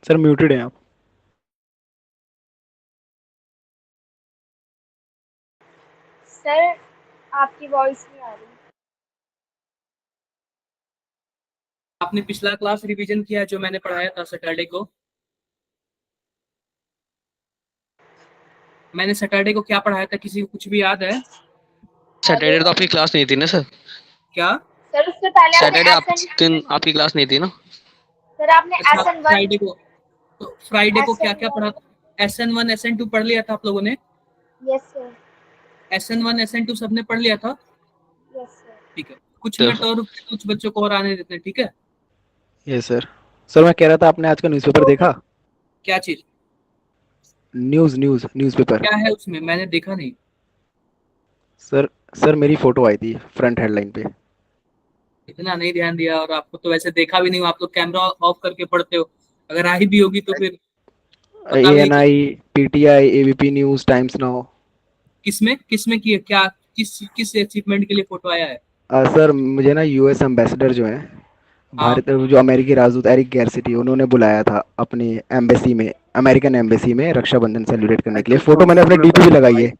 Sir muted हैं आप। Sir आपकी वॉइस नहीं आ रही। आपने पिछला क्लास रिवीजन किया है जो मैंने पढ़ाया था सैटरडे को? मैंने सैटरडे को क्या पढ़ाया था, किसी को कुछ भी याद है? सैटरडे तो आपकी क्लास नहीं थी ना सर? क्या सर उससे पहले सैटरडे आपने आपकी क्लास नहीं थी ना? सर आपने अच्छा, SN1 फ्राइडे को तो फ्राइडे को क्या क्या SN1 पढ़ा? SN1 SN2 पढ़ लिया था आप लोगों ने? यस सर SN1 SN2 सबने पढ़ लिया था? Yes sir. ठीक है, कुछ सर मिनट और कुछ बच्चों को और आने देते हैं, ठीक है? Yes sir. सर मैं कह रहा था, आपने आज का न्यूज़पेपर देखा? क्या चीज? न्यूज़पेपर। क्या है उसमें, मैंने देखा नहीं। सर सर मेरी फोटो आई थी फ्रंट हेडलाइन पे। इतना नहीं ध्यान दिया, और आपको तो वैसे देखा भी नहीं हो, आप लोग कैमरा ऑफ करके पढ़ते हो। अगर आई भी होगी तो फिर पता भी नहीं चल। ANI, PTI, ABP news, times now. किसमें किसमें की है, क्या किस किस अचीवमेंट के लिए फोटो आया है? सर मुझे ना US एम्बेसडर जो हैं, हाँ। भारत जो अमेरिकी राजदूत एरिक गैरसिटी, उन्होंने बुलाया था अपनी एम्बेसी में, अमेरिकन एम्बेसी में रक्षाबंधन सेलिब्रेट करने के लिए। फोटो मैंने अपने DP भी लगाई है।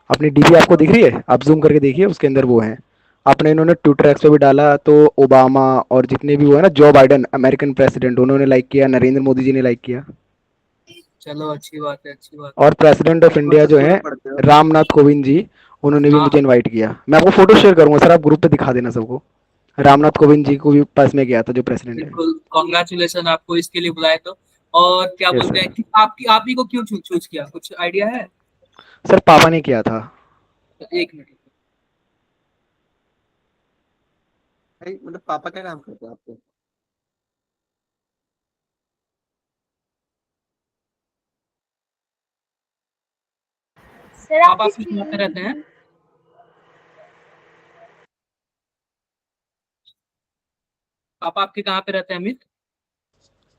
अपनी DP आपको दिख रही है? आप जूम करके देखिए, उसके अंदर वो है। आपने इन्होंने ट्विटर एक्स पे भी डाला तो ओबामा और जितने भी वो है ना, जो बाइडन अमेरिकन प्रेसिडेंट, उन्होंने लाइक किया, नरेंद्र मोदी जी ने लाइक किया। चलो अच्छी बात है, अच्छी बात और प्रेसिडेंट ऑफ इंडिया जो है, रामनाथ कोविंद जी, उन्होंने भी है। हाँ मुझे इनवाइट किया। मैं आपको फोटो शेयर करूंगा सर, आप ग्रुप पे दिखा देना सबको। रामनाथ कोविंद जी को भी पास में गया था, जो प्रेसिडेंट है। बिल्कुल, कॉन्ग्रेचुलेसन आपको इसके लिए बुलाए तो। और क्या यस बोलते हैं सर। कि आपकी आप ही को क्यों चूज किया, कुछ आइडिया है? सर पापा ने किया था। तो एक मिनट। मतलब पापा क्या काम करते हैं आपके? सर आप आपकी आपके कहाँ पे रहते हैं? आप आपके कहाँ पे रहते हैं अमित?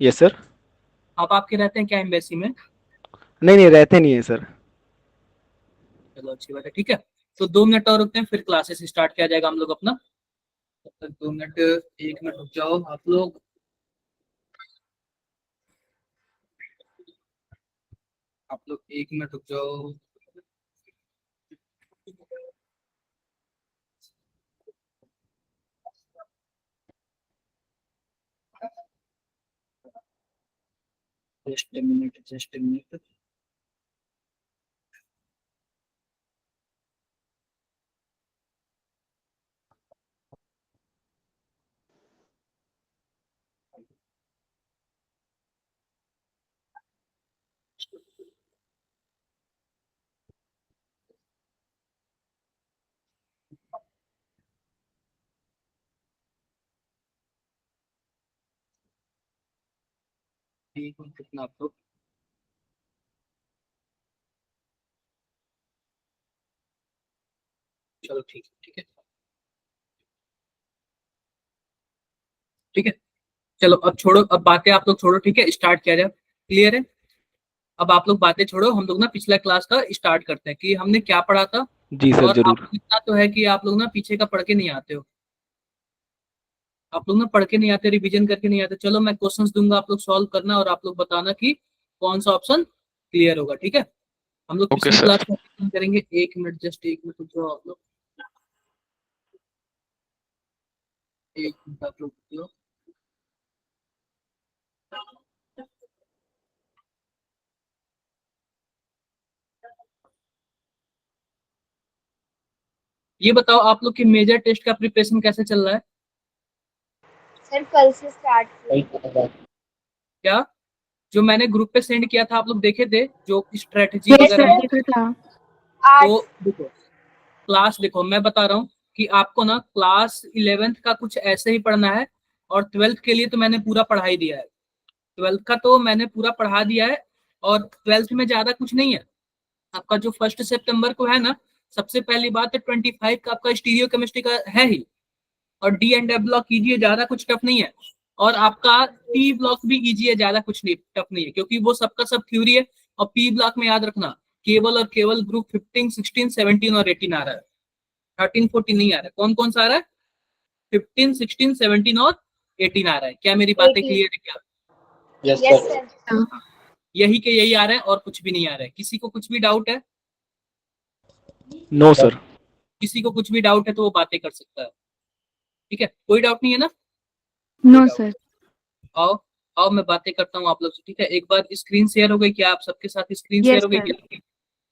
Yes sir. आप आपके रहते हैं क्या एम्बेसी में? नहीं नहीं, रहते नहीं है सर। चलो अच्छी बात है, ठीक है। तो 2 मिनट और रुकते हैं, फिर क्लासेस स्टार्ट किया जाएगा हम लोग अपना। तब तक 2 मिनट, 1 मिनट रुक जाओ आप लोग। आप लोग 1 मिनट रुक जाओ। Just a minute, just a minute. एक मिनट रुकना आप लोग। चलो ठीक है, ठीक है, ठीक है। चलो अब छोड़ो, अब बातें आप लोग छोड़ो, ठीक है, स्टार्ट किया जाए। क्लियर है? अब आप लोग बातें छोड़ो, हम लोग ना पिछला क्लास का स्टार्ट करते हैं कि हमने क्या पढ़ा था। जी सर, और आप जरूर। लोग इतना तो है कि आप लोग ना पीछे का पढ़ के नहीं आते हो। आप लोग ना पढ़ के नहीं आते, रिवीजन करके नहीं आते। चलो मैं क्वेश्चंस दूंगा, आप लोग सॉल्व करना और आप लोग बताना कि कौन सा ऑप्शन क्लियर होगा, ठीक है? हम लोग ओके पिछली सर। क्लास में रिवीजन करेंगे। 1 मिनट, जस्ट 1 मिनट रुक जाओ आप लोग। 1 मिनट आप लोग रुक जाओ। ये बताओ आप लोग के मेजर टेस्ट का प्रिपरेशन कैसे चल रहा है? सर कल से स्टार्ट किया। क्या जो मैंने ग्रुप पे सेंड किया था आप लोग देखे थे, जो स्ट्रेटजी यस वगैरह सर है? देखा था। आज तो देखो, क्लास देखो, मैं बता रहा हूँ कि आपको ना क्लास 11th का कुछ ऐसे ही पढ़ना है। और 12th के लिए तो मैंने पूरा पढ़ा ही दिया है। 12th का तो मैंने पूरा पढ़ा दिया है। और 12th में ज्यादा कुछ नहीं है। आपका जो 1 सितंबर को है ना, सबसे पहली बात है 25 का आपका स्टीरियो केमिस्ट्री का है ही। और डी एंड एफ ब्लॉक कीजिए, ज्यादा कुछ टफ नहीं है। और आपका पी ब्लॉक भी कीजिए, ज्यादा कुछ नहीं टफ नहीं है, क्योंकि वो सबका सब थ्योरी है। और पी ब्लॉक में याद रखना, केवल और केवल ग्रुप 15, 16, 17 और 18 आ रहा है। 13, 14 नहीं आ रहा है। कौन कौन सा आ रहा है? 15, 16, 17 और 18 आ रहा है। क्या मेरी बातें 18 क्लियर है क्या? Yes sir. यही के यही आ रहे हैं और कुछ भी नहीं आ रहा है। किसी को कुछ भी डाउट है? No sir. किसी को कुछ भी डाउट है तो वो बातें कर सकता है। ठीक है, कोई डाउट नहीं है ना? No sir. आओ आओ मैं बातें करता हूँ आप लोग से। ठीक है, एक बार स्क्रीन शेयर हो गई क्या? आप सबके साथ स्क्रीन शेयर यस हो गई सर। क्या?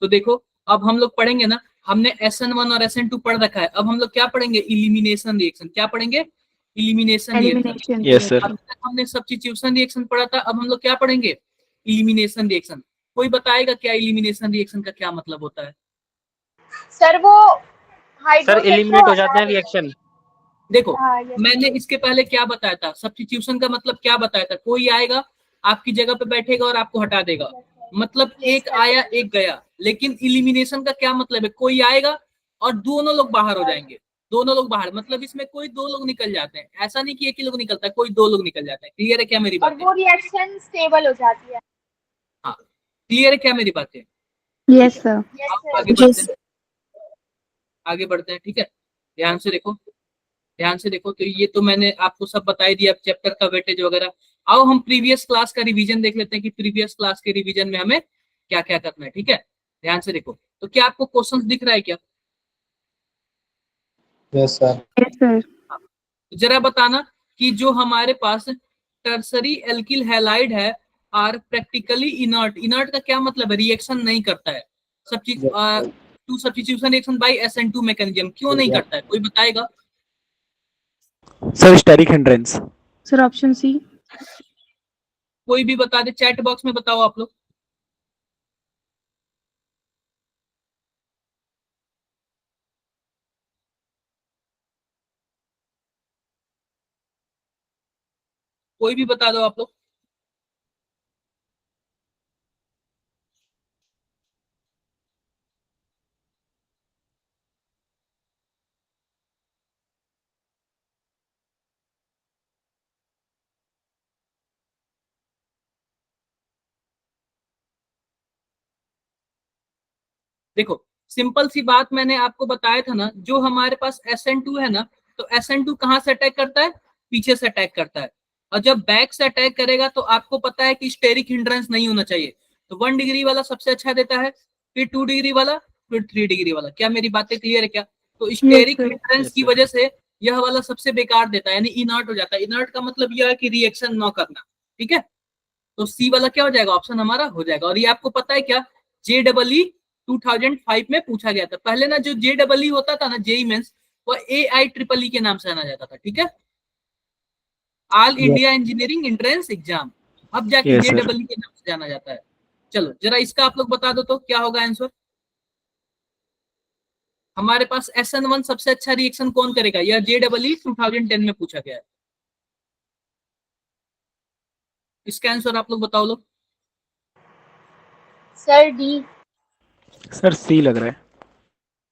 तो देखो अब हम लोग पढ़ेंगे ना, हमने SN1 और SN2 पढ़ रखा है। अब हम लोग क्या पढ़ेंगे? Elimination reaction. क्या पढ़ेंगे? Elimination reaction. Elimination. Yes sir. अब तक हमने सब्स्टिट्यूशन रिएक्शन पढ़ा था, अब हम लोग क्या पढ़ेंगे? Elimination reaction. कोई बताएगा क्या इलिमिनेशन रिएक्शन का क्या मतलब होता है? सर वो सर एलिमिनेट हो जाते हैं रिएक्शन। देखो हाँ, yes, मैंने इसके पहले क्या बताया था? सब्स्टिट्यूशन का मतलब क्या बताया था? कोई आएगा आपकी जगह पे बैठेगा और आपको हटा देगा, मतलब एक आया एक गया। लेकिन इलिमिनेशन का क्या मतलब है? कोई आएगा और दोनों लोग बाहर हो जाएंगे। दोनों लोग बाहर मतलब इसमें कोई दो लोग निकल जाते हैं। ऐसा नहीं कि एक ही लोग निकलता है, कोई दो लोग निकल जाते हैं। क्लियर है क्या मेरी और बात? वो रिएक्शन स्टेबल हो जाती है। हाँ, क्लियर है क्या मेरी बातें? Yes sir. यस आप सर। आगे बढ़ते हैं, आगे बढ़ते हैं। ठीक है, ध्यान से देखो, ध्यान से देखो। तो ये तो मैंने आपको सब बता ही दिया, चैप्टर का वेटेज वगैरह। आओ हम प्रीवियस क्लास का रिवीजन देख लेते हैं कि प्रीवियस क्लास के रिवीजन में हमें क्या क्या करना है। ठीक है, ध्यान से देखो। तो क्या आपको क्वेश्चंस दिख रहा है क्या? Yes sir. Yes sir. तो जरा बताना कि जो हमारे पास टर्सरी एल्किल हैलाइड है आर प्रैक्टिकली इनर्ट। इनर्ट का क्या मतलब है? रिएक्शन नहीं करता है। To substitution reaction by SN2 mechanism. क्यों नहीं करता है? कोई बताएगा? Sir steric hindrance. Sir option C. कोई भी बता दे, चैट बॉक्स में बताओ आप लोग। कोई भी बता दो आप लोग। देखो सिंपल सी बात मैंने आपको बताया था ना, जो हमारे पास SN2 है ना, तो SN2 कहां से अटैक करता है? पीछे से अटैक करता है। और जब बैक से अटैक करेगा तो आपको पता है कि स्टेरिक हिंड्रेंस नहीं होना चाहिए। तो 1 डिग्री वाला सबसे अच्छा देता है, फिर 2 डिग्री वाला, फिर 3 डिग्री वाला। क्या मेरी बातें क्लियर है क्या? तो स्टेरिक sir. हिंड्रेंस की वजह से यह वाला सबसे बेकार देता है, यानी इनर्ट हो जाता है। इनर्ट का मतलब यह है कि रिएक्शन न करना। ठीक है, तो सी वाला क्या हो जाएगा? ऑप्शन हमारा हो जाएगा। और ये आपको पता है क्या? JEE 2005 में पूछा गया था। पहले ना जो JEE होता था ना, जेई मेंस, वो AIEEE के नाम से जाना जाता था। ठीक है, all India engineering entrance exam. अब जाके Yes, sir. JEE के नाम से जाना जाता है। चलो जरा इसका आप लोग बता दो तो क्या होगा आंसर। हमारे पास SN1 सबसे अच्छा रिएक्शन कौन करेगा? यह JEE 2010 में पूछा गया है। इसका आंसर आप लोग बताओ लोग। Sir D. सर सी लग रहा है।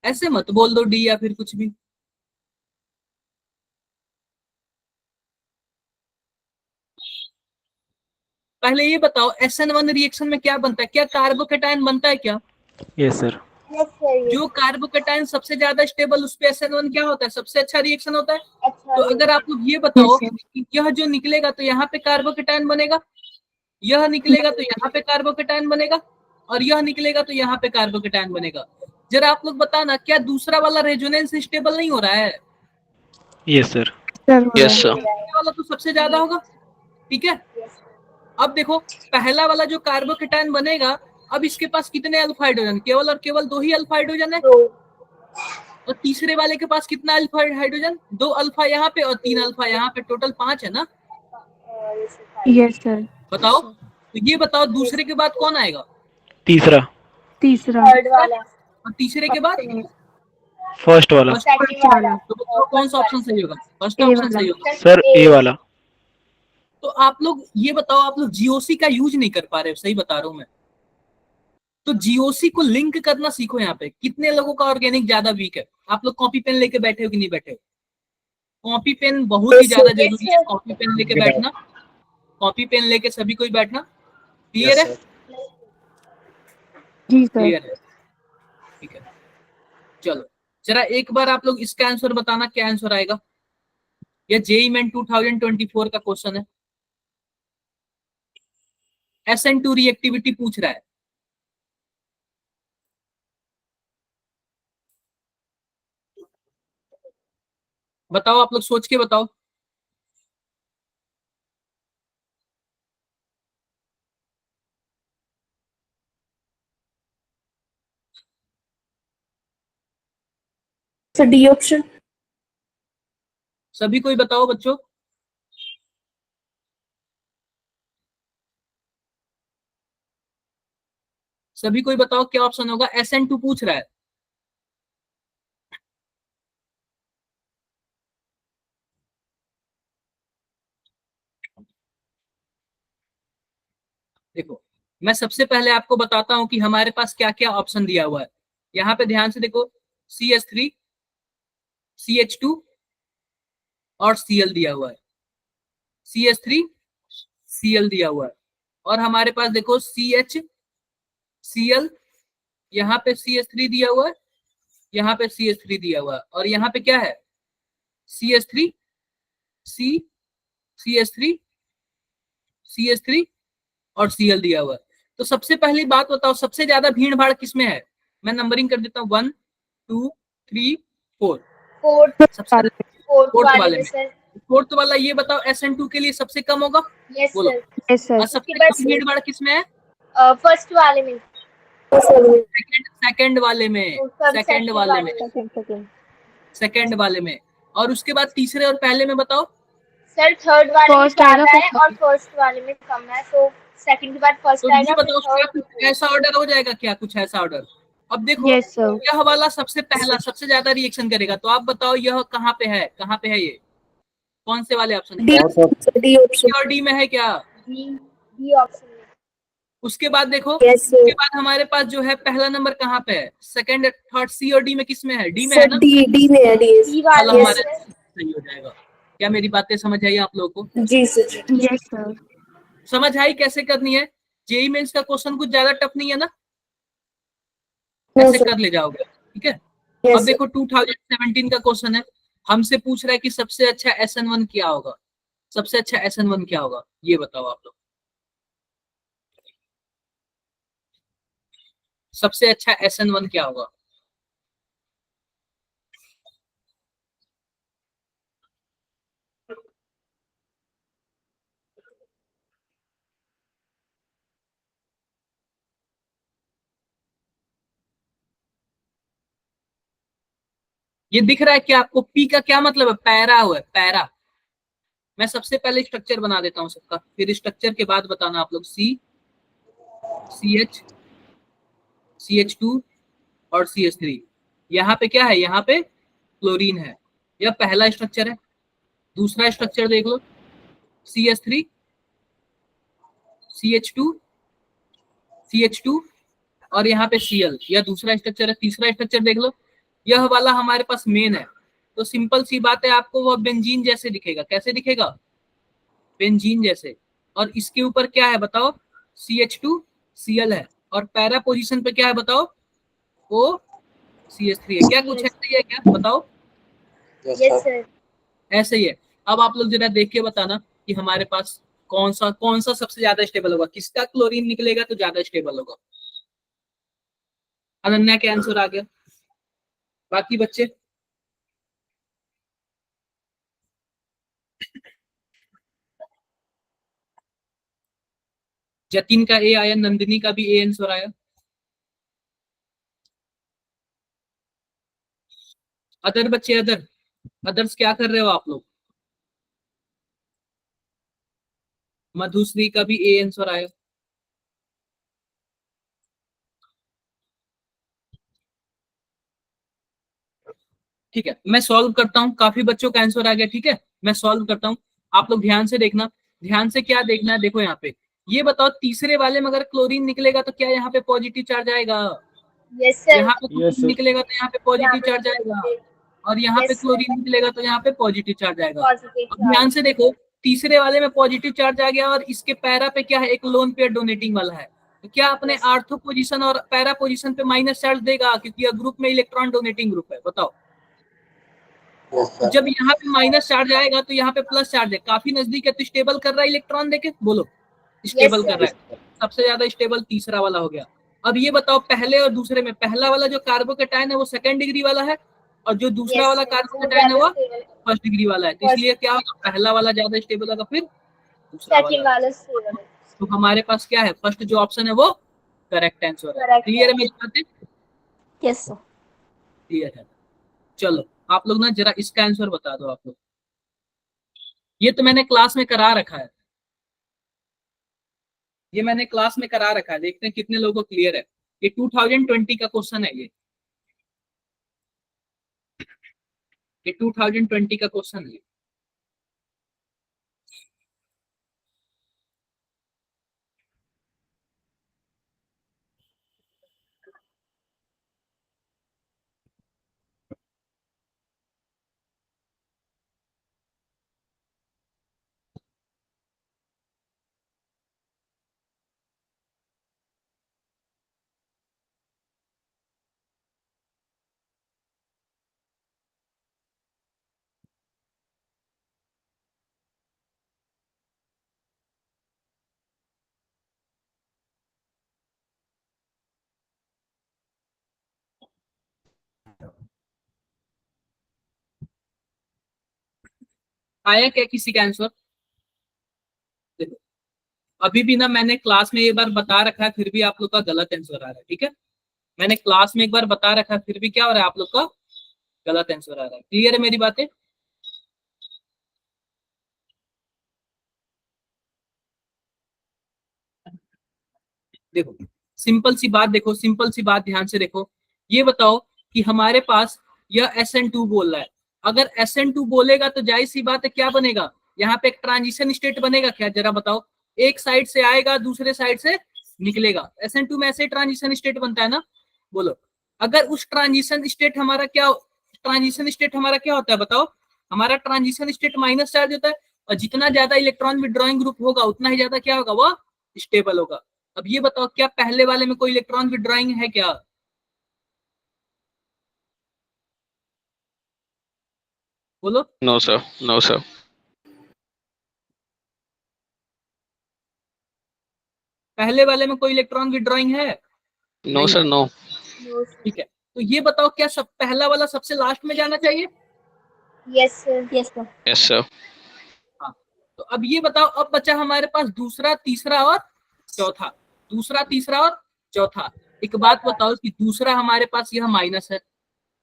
ऐसे मत बोल दो डी या फिर कुछ भी। पहले ये बताओ SN1 रिएक्शन में क्या बनता है? क्या कार्बोकेटायन बनता है क्या? Yes sir. Yes sir. जो कार्बोकेटायन सबसे ज्यादा स्टेबल, उस पे SN1 क्या होता है? सबसे अच्छा रिएक्शन होता है। अच्छा तो अगर आप लोग ये बताओ कि यह जो निकलेगा तो यहाँ पे कार्बोकेटायन बनेगा, यह निकलेगा तो यहाँ पे कार्बोकेटायन बनेगा, और यह निकलेगा तो यहाँ पे कार्बोकेटायन बनेगा। जरा आप लोग बताना क्या दूसरा वाला रेजोनेंस स्टेबल नहीं हो रहा है? Yes sir. Yes sir. ये वाला तो सबसे ज्यादा होगा। ठीक है, अब देखो पहला वाला जो कार्बोकेटायन बनेगा, अब इसके पास कितने अल्फा हाइड्रोजन? केवल और केवल 2 ही अल्फा हाइड्रोजन है। और तीसरे वाले के पास कितना अल्फा हाइड्रोजन? 2 अल्फा यहाँ पे और 3 अल्फा यहाँ पे, टोटल 5 है ना। Yes sir. बताओ, तो ये बताओ दूसरे के बाद कौन आएगा? तीसरा। तीसरा। थर्ड वाला। और तीसरे के बाद फर्स्ट वाला। सेकंड वाला। तो बताओ कौन सा ऑप्शन सही होगा? फर्स्ट ए ऑप्शन वाला। सही होगा। सर ए वाला। तो आप लोग ये बताओ, आप लोग GOC का यूज नहीं कर पा रहे हो, सही बता रहा हूं मैं। तो GOC को लिंक करना सीखो। यहाँ पे कितने लोगों का ऑर्गेनिक ज्यादा वीक है? आप लोग कॉपी पेन लेके बैठे हो कि नहीं बैठे हो? कॉपी पेन बहुत ही ज्यादा जरूरी है। कॉपी पेन लेके बैठना, कॉपी पेन लेके सभी कोई बैठना। क्लियर है? जी सर। क्लियर है, ठीक है। चलो जरा एक बार आप लोग इसका आंसर बताना, क्या आंसर आएगा। यह JEE मेन 2024 का क्वेश्चन है। SN2 रिएक्टिविटी पूछ रहा है। बताओ, आप लोग सोच के बताओ। Sir D option. सभी कोई बताओ बच्चों। सभी कोई बताओ क्या ऑप्शन होगा। SN2 पूछ रहा है। देखो, मैं सबसे पहले आपको बताता हूं कि हमारे पास क्या क्या ऑप्शन दिया हुआ है। यहाँ पे ध्यान से देखो, CH3, CH2 और Cl दिया हुआ है। CH3, Cl दिया हुआ है। और हमारे पास देखो CH, Cl, यहाँ पे CH3 दिया हुआ है, यहाँ पे CH3 दिया हुआ है, और यहाँ पे क्या है, CH3, C, CH3, CH3 और Cl दिया हुआ है। तो सबसे पहली बात बताओ, सबसे ज्यादा भीड़ भाड़ किसमें है। मैं नंबरिंग कर देता हूँ 1 2 3 4। सबसे फोर्थ वाले में। सर। फोर्थ वाला ये बताओ SN2 के लिए सबसे कम होगा। यस बोलो। सर। Yes sir. और सबसे कम भीड़ भाड़ किसमें है। फर्स्ट वाले में। सेकंड वाले में। सेकंड वाले में। सेकंड वाले में। और उसके बाद तीसरे और पहले में बताओ। सर थर्ड वाले में फर्स्ट ज्यादा आएगा, है और फर्स्ट वाले में कम है, तो सेकंड के बाद फर्स्ट तो आएगा, ये फिर बताओ क्या थर्ड। कुछ ऐसा ऑर्डर हो जाएगा क्या, कुछ ऐसा ऑर्डर। अब देखो, यस सर। यह वाला सबसे पहला सबसे ज्यादा रिएक्शन करेगा, तो आप बताओ यह कहाँ पे है, कहाँ पे है ये, कौन से वाले ऑप्शन डी है। D option. और डी में है क्या। डी ऑप्शन में। उसके बाद देखो, यस उसके बाद हमारे पास जो है पहला नंबर कहाँ पे है, सेकंड थर्ड सी और डी में किस में है, डी में है सर ना। डी में है। डी वाले वाला में हमारे सर। सही हो जाएगा। क्या मेरी बातें समझ आई आप लोगों को। जी सर। Yes sir. समझ आई कैसे करनी है। जेई मेंस का क्वेश्चन कुछ ज्यादा टफ नहीं है ना, ऐसे कर ले जाओगे, ठीक है। अब देखो 2017 का क्वेश्चन है, हमसे पूछ रहा है कि सबसे अच्छा SN1 क्या होगा। सबसे अच्छा SN1 क्या होगा, ये बताओ आप लोग। सबसे अच्छा SN1 क्या होगा। ये दिख रहा है क्या आपको, पी का क्या मतलब है, पैरा हुआ है, पैरा। मैं सबसे पहले स्ट्रक्चर बना देता हूँ सबका, फिर स्ट्रक्चर के बाद बताना आप लोग। CH, CH2 और CH3। यहाँ पे क्या है, यहाँ पे क्लोरीन है, यह पहला स्ट्रक्चर है। दूसरा स्ट्रक्चर देख लो, CH3, CH2, CH2 और यहाँ पे Cl, यह दूसरा स्ट्रक्चर है। तीसरा स्ट्रक्चर देख लो, यह वाला हमारे पास मेन है। तो सिंपल सी बात है, आपको वह बेंजीन जैसे दिखेगा। कैसे दिखेगा, बेंजीन जैसे। और इसके ऊपर क्या है बताओ, CH2, Cl है, और पैरा पोजीशन पे क्या है बताओ, वो CH3 है। क्या कुछ ऐसे ही है क्या, बताओ। Yes sir. ऐसे ही है। अब आप लोग जरा देख के बताना कि हमारे पास कौन सा सबसे ज्यादा स्टेबल होगा, किसका क्लोरीन निकलेगा तो ज्यादा स्टेबल होगा। अनन्या के आंसर आ गया, बाकी बच्चे। जतिन का ए आया, नंदिनी का भी ए आंसर आया। अदर बच्चे, अदर्स क्या कर रहे हो आप लोग। मधुश्री का भी ए आंसर आया। ठीक है, मैं सॉल्व करता हूँ। काफी बच्चों का आंसर आ गया, ठीक है। मैं सॉल्व करता हूँ, आप लोग ध्यान से देखना। ध्यान से क्या देखना है, देखो यहाँ पे ये बताओ, तीसरे वाले में अगर क्लोरीन निकलेगा तो क्या यहाँ पे पॉजिटिव चार्ज आएगा। Yes sir. यहाँ पे क्लोरीन निकलेगा तो यहाँ पे पॉजिटिव चार्ज आएगा, और यहाँ पे यस सर। क्लोरीन निकलेगा तो यहाँ पे पॉजिटिव चार्ज आएगा। पॉजिटिव अब ध्यान चार्ज। से देखो, तीसरे वाले में पॉजिटिव चार्ज आ गया, और इसके पैरा पे क्या है, एक लोन पेयर डोनेटिंग वाला है, तो क्या अपने आर्थो पोजीशन और पैरा पोजीशन पे माइनस चार्ज देगा, क्योंकि यह ग्रुप में इलेक्ट्रॉन डोनेटिंग ग्रुप है। बताओ, तो जब यहाँ पे माइनस चार्ज आएगा तो यहाँ पे प्लस चार्ज है, काफी नजदीक है, तो स्टेबल कर रहा है इलेक्ट्रॉन देके, बोलो यस स्टेबल कर रहा सर। है। सबसे ज्यादा स्टेबल तीसरा वाला हो गया। अब ये बताओ पहले और दूसरे में पहला वाला जो कार्बोकेटायन है वो सेकंड डिग्री वाला है और जो दूसरा Yes, वाला sir. कार्बोकेटायन है वो ज्यादा stable है। फर्स्ट डिग्री वाला है। तो First- इसलिए क्या होगा, पहला वाला ज्यादा स्टेबल होगा फिर दूसरा सेकंड वाला। वाला stable है। तो हमारे पास क्या है, फर्स्ट जो ऑप्शन है वो करेक्ट आंसर है। Correct क्लियर है है। मेरी बातें? Yes, sir. क्लियर है। चलो आप लोग ना जरा इसका आंसर बता दो आप लोग। ये तो मैंने क्लास में करा रखा है, ये मैंने क्लास में करा रखा है, देखते हैं कितने लोगों को क्लियर है। ये 2020 का क्वेश्चन है, ये 2020 का क्वेश्चन है। आया क्या किसी का आंसर? देखो अभी भी ना मैंने क्लास में एक बार बता रखा है, फिर भी आप लोग का गलत आंसर आ रहा है। ठीक है, मैंने क्लास में एक बार बता रखा है, फिर भी क्या हो रहा है, आप लोग का गलत आंसर आ रहा है। क्लियर है मेरी बातें? देखो सिंपल सी बात, देखो सिंपल सी बात ध्यान से देखो। ये बताओ कि हमारे पास यह SN2 बोल रहा है, अगर SN2 बोलेगा तो जाहिर सी बात है क्या बनेगा, यहाँ पे एक ट्रांजिशन स्टेट बनेगा क्या, जरा बताओ। एक साइड से आएगा दूसरे साइड से निकलेगा, SN2 में ऐसे ट्रांजिशन स्टेट बनता है ना। बोलो अगर उस ट्रांजिशन स्टेट हमारा क्या, ट्रांजिशन स्टेट हमारा क्या होता है बताओ। हमारा ट्रांजिशन स्टेट माइनस चार्ज होता है और जितना ज्यादा इलेक्ट्रॉन विड्रॉइंग ग्रुप होगा उतना ही ज्यादा क्या होगा, वो स्टेबल होगा। अब ये बताओ क्या पहले वाले में कोई इलेक्ट्रॉन विड्रॉइंग है क्या? बोलो। No sir, no sir. पहले वाले में कोई इलेक्ट्रॉन विड्रॉइंग है? नो नहीं सर, है। नो। No, sir. ठीक है, तो ये बताओ क्या सब पहला वाला सबसे लास्ट में जाना चाहिए? Yes, sir. Yes, sir. Yes sir. हाँ, तो अब ये बताओ, अब बचा हमारे पास दूसरा तीसरा और चौथा, दूसरा तीसरा और चौथा। एक बात बताओ कि दूसरा हमारे पास यह माइनस है,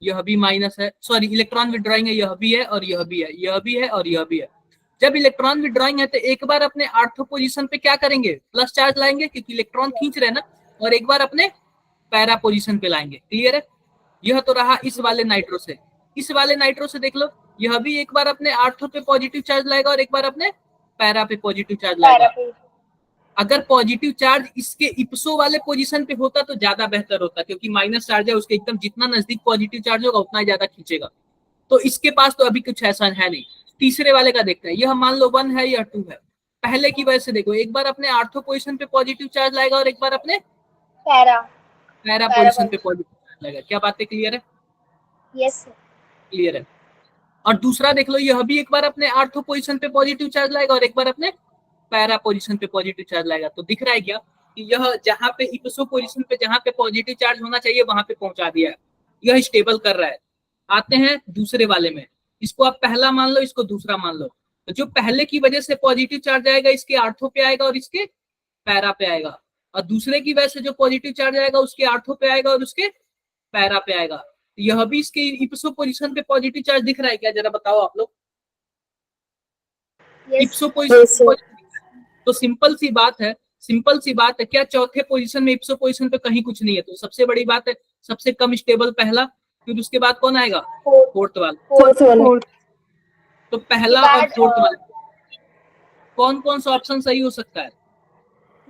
यह भी माइनस है, सॉरी इलेक्ट्रॉन विड्रॉइंग है, यह भी है और यह भी है, यह भी है और यह भी है। जब इलेक्ट्रॉन विड्रॉइंग है तो एक बार अपने आर्थो पोजीशन पे क्या करेंगे, प्लस चार्ज लाएंगे क्योंकि इलेक्ट्रॉन खींच रहे हैं ना, और एक बार अपने पैरा पोजीशन पे लाएंगे। क्लियर है? यह तो रहा इस वाले नाइट्रो से। इस वाले नाइट्रो से देख लो, यह भी एक बार अपने आर्थो पे पॉजिटिव चार्ज लाएगा और एक बार अपने पैरा पे पॉजिटिव चार्ज लाएगा। Para- अगर पॉजिटिव चार्ज इसके इप्सो वाले पोजीशन पे होता तो ज्यादा बेहतर होता, क्योंकि माइनस चार्ज है उसके एकदम जितना नजदीक पॉजिटिव चार्ज होगा उतना ही ज्यादा खींचेगा। तो इसके पास तो अभी कुछ ऐसा है नहीं। तीसरे वाले का देखते हैं, यह मान लो 1 है या 2 है। पहले की वजह से देखो, एक बार अपने आर्थो पोजीशन पे पॉजिटिव चार्ज लाएगा और एक बार अपने Para. पैरा पोजीशन पे पॉजिटिव चार्ज लाएगा। क्या बातें क्लियर है? Yes, sir. क्लियर है। और दूसरा देख लो, यह भी एक बार अपने आर्थो पोजीशन पे पॉजिटिव चार्ज लाएगा और एक बार अपने पैरा पोजीशन पे पॉजिटिव चार्ज लाएगा। तो दिख रहा है क्या कि यह जहां पे इप्सो पोजीशन पे जहां पे पॉजिटिव चार्ज होना चाहिए वहां पे पहुंचा दिया है, यह स्टेबल कर रहा है। आते हैं दूसरे वाले में, इसको आप पहला मान लो, इसको दूसरा मान लो। तो जो पहले की वजह से पॉजिटिव चार्ज आएगा इसके आर्थो पे आएगा और इसके पैरा पे आएगा, और दूसरे की वजह से जो पॉजिटिव चार्ज आएगा उसके आर्थो पे आएगा और उसके पैरा पे आएगा। यह भी इसके इप्सो पोजीशन पे पॉजिटिव चार्ज दिख रहा है क्या, जरा बताओ आप लोग। Yes. इप्सो Yes, position sir. तो सिंपल सी बात है, सिंपल सी बात है, क्या चौथे पोजीशन में इप्सो पोजीशन पे कहीं कुछ नहीं है। तो सबसे बड़ी बात है, सबसे कम स्टेबल पहला, फिर उसके बाद कौन आएगा, Fourth. फोर्थ वाला। Fourth one. Fourth. तो पहला उसके और बाद, फोर्थ वाला कौन कौन सा ऑप्शन सही हो सकता है?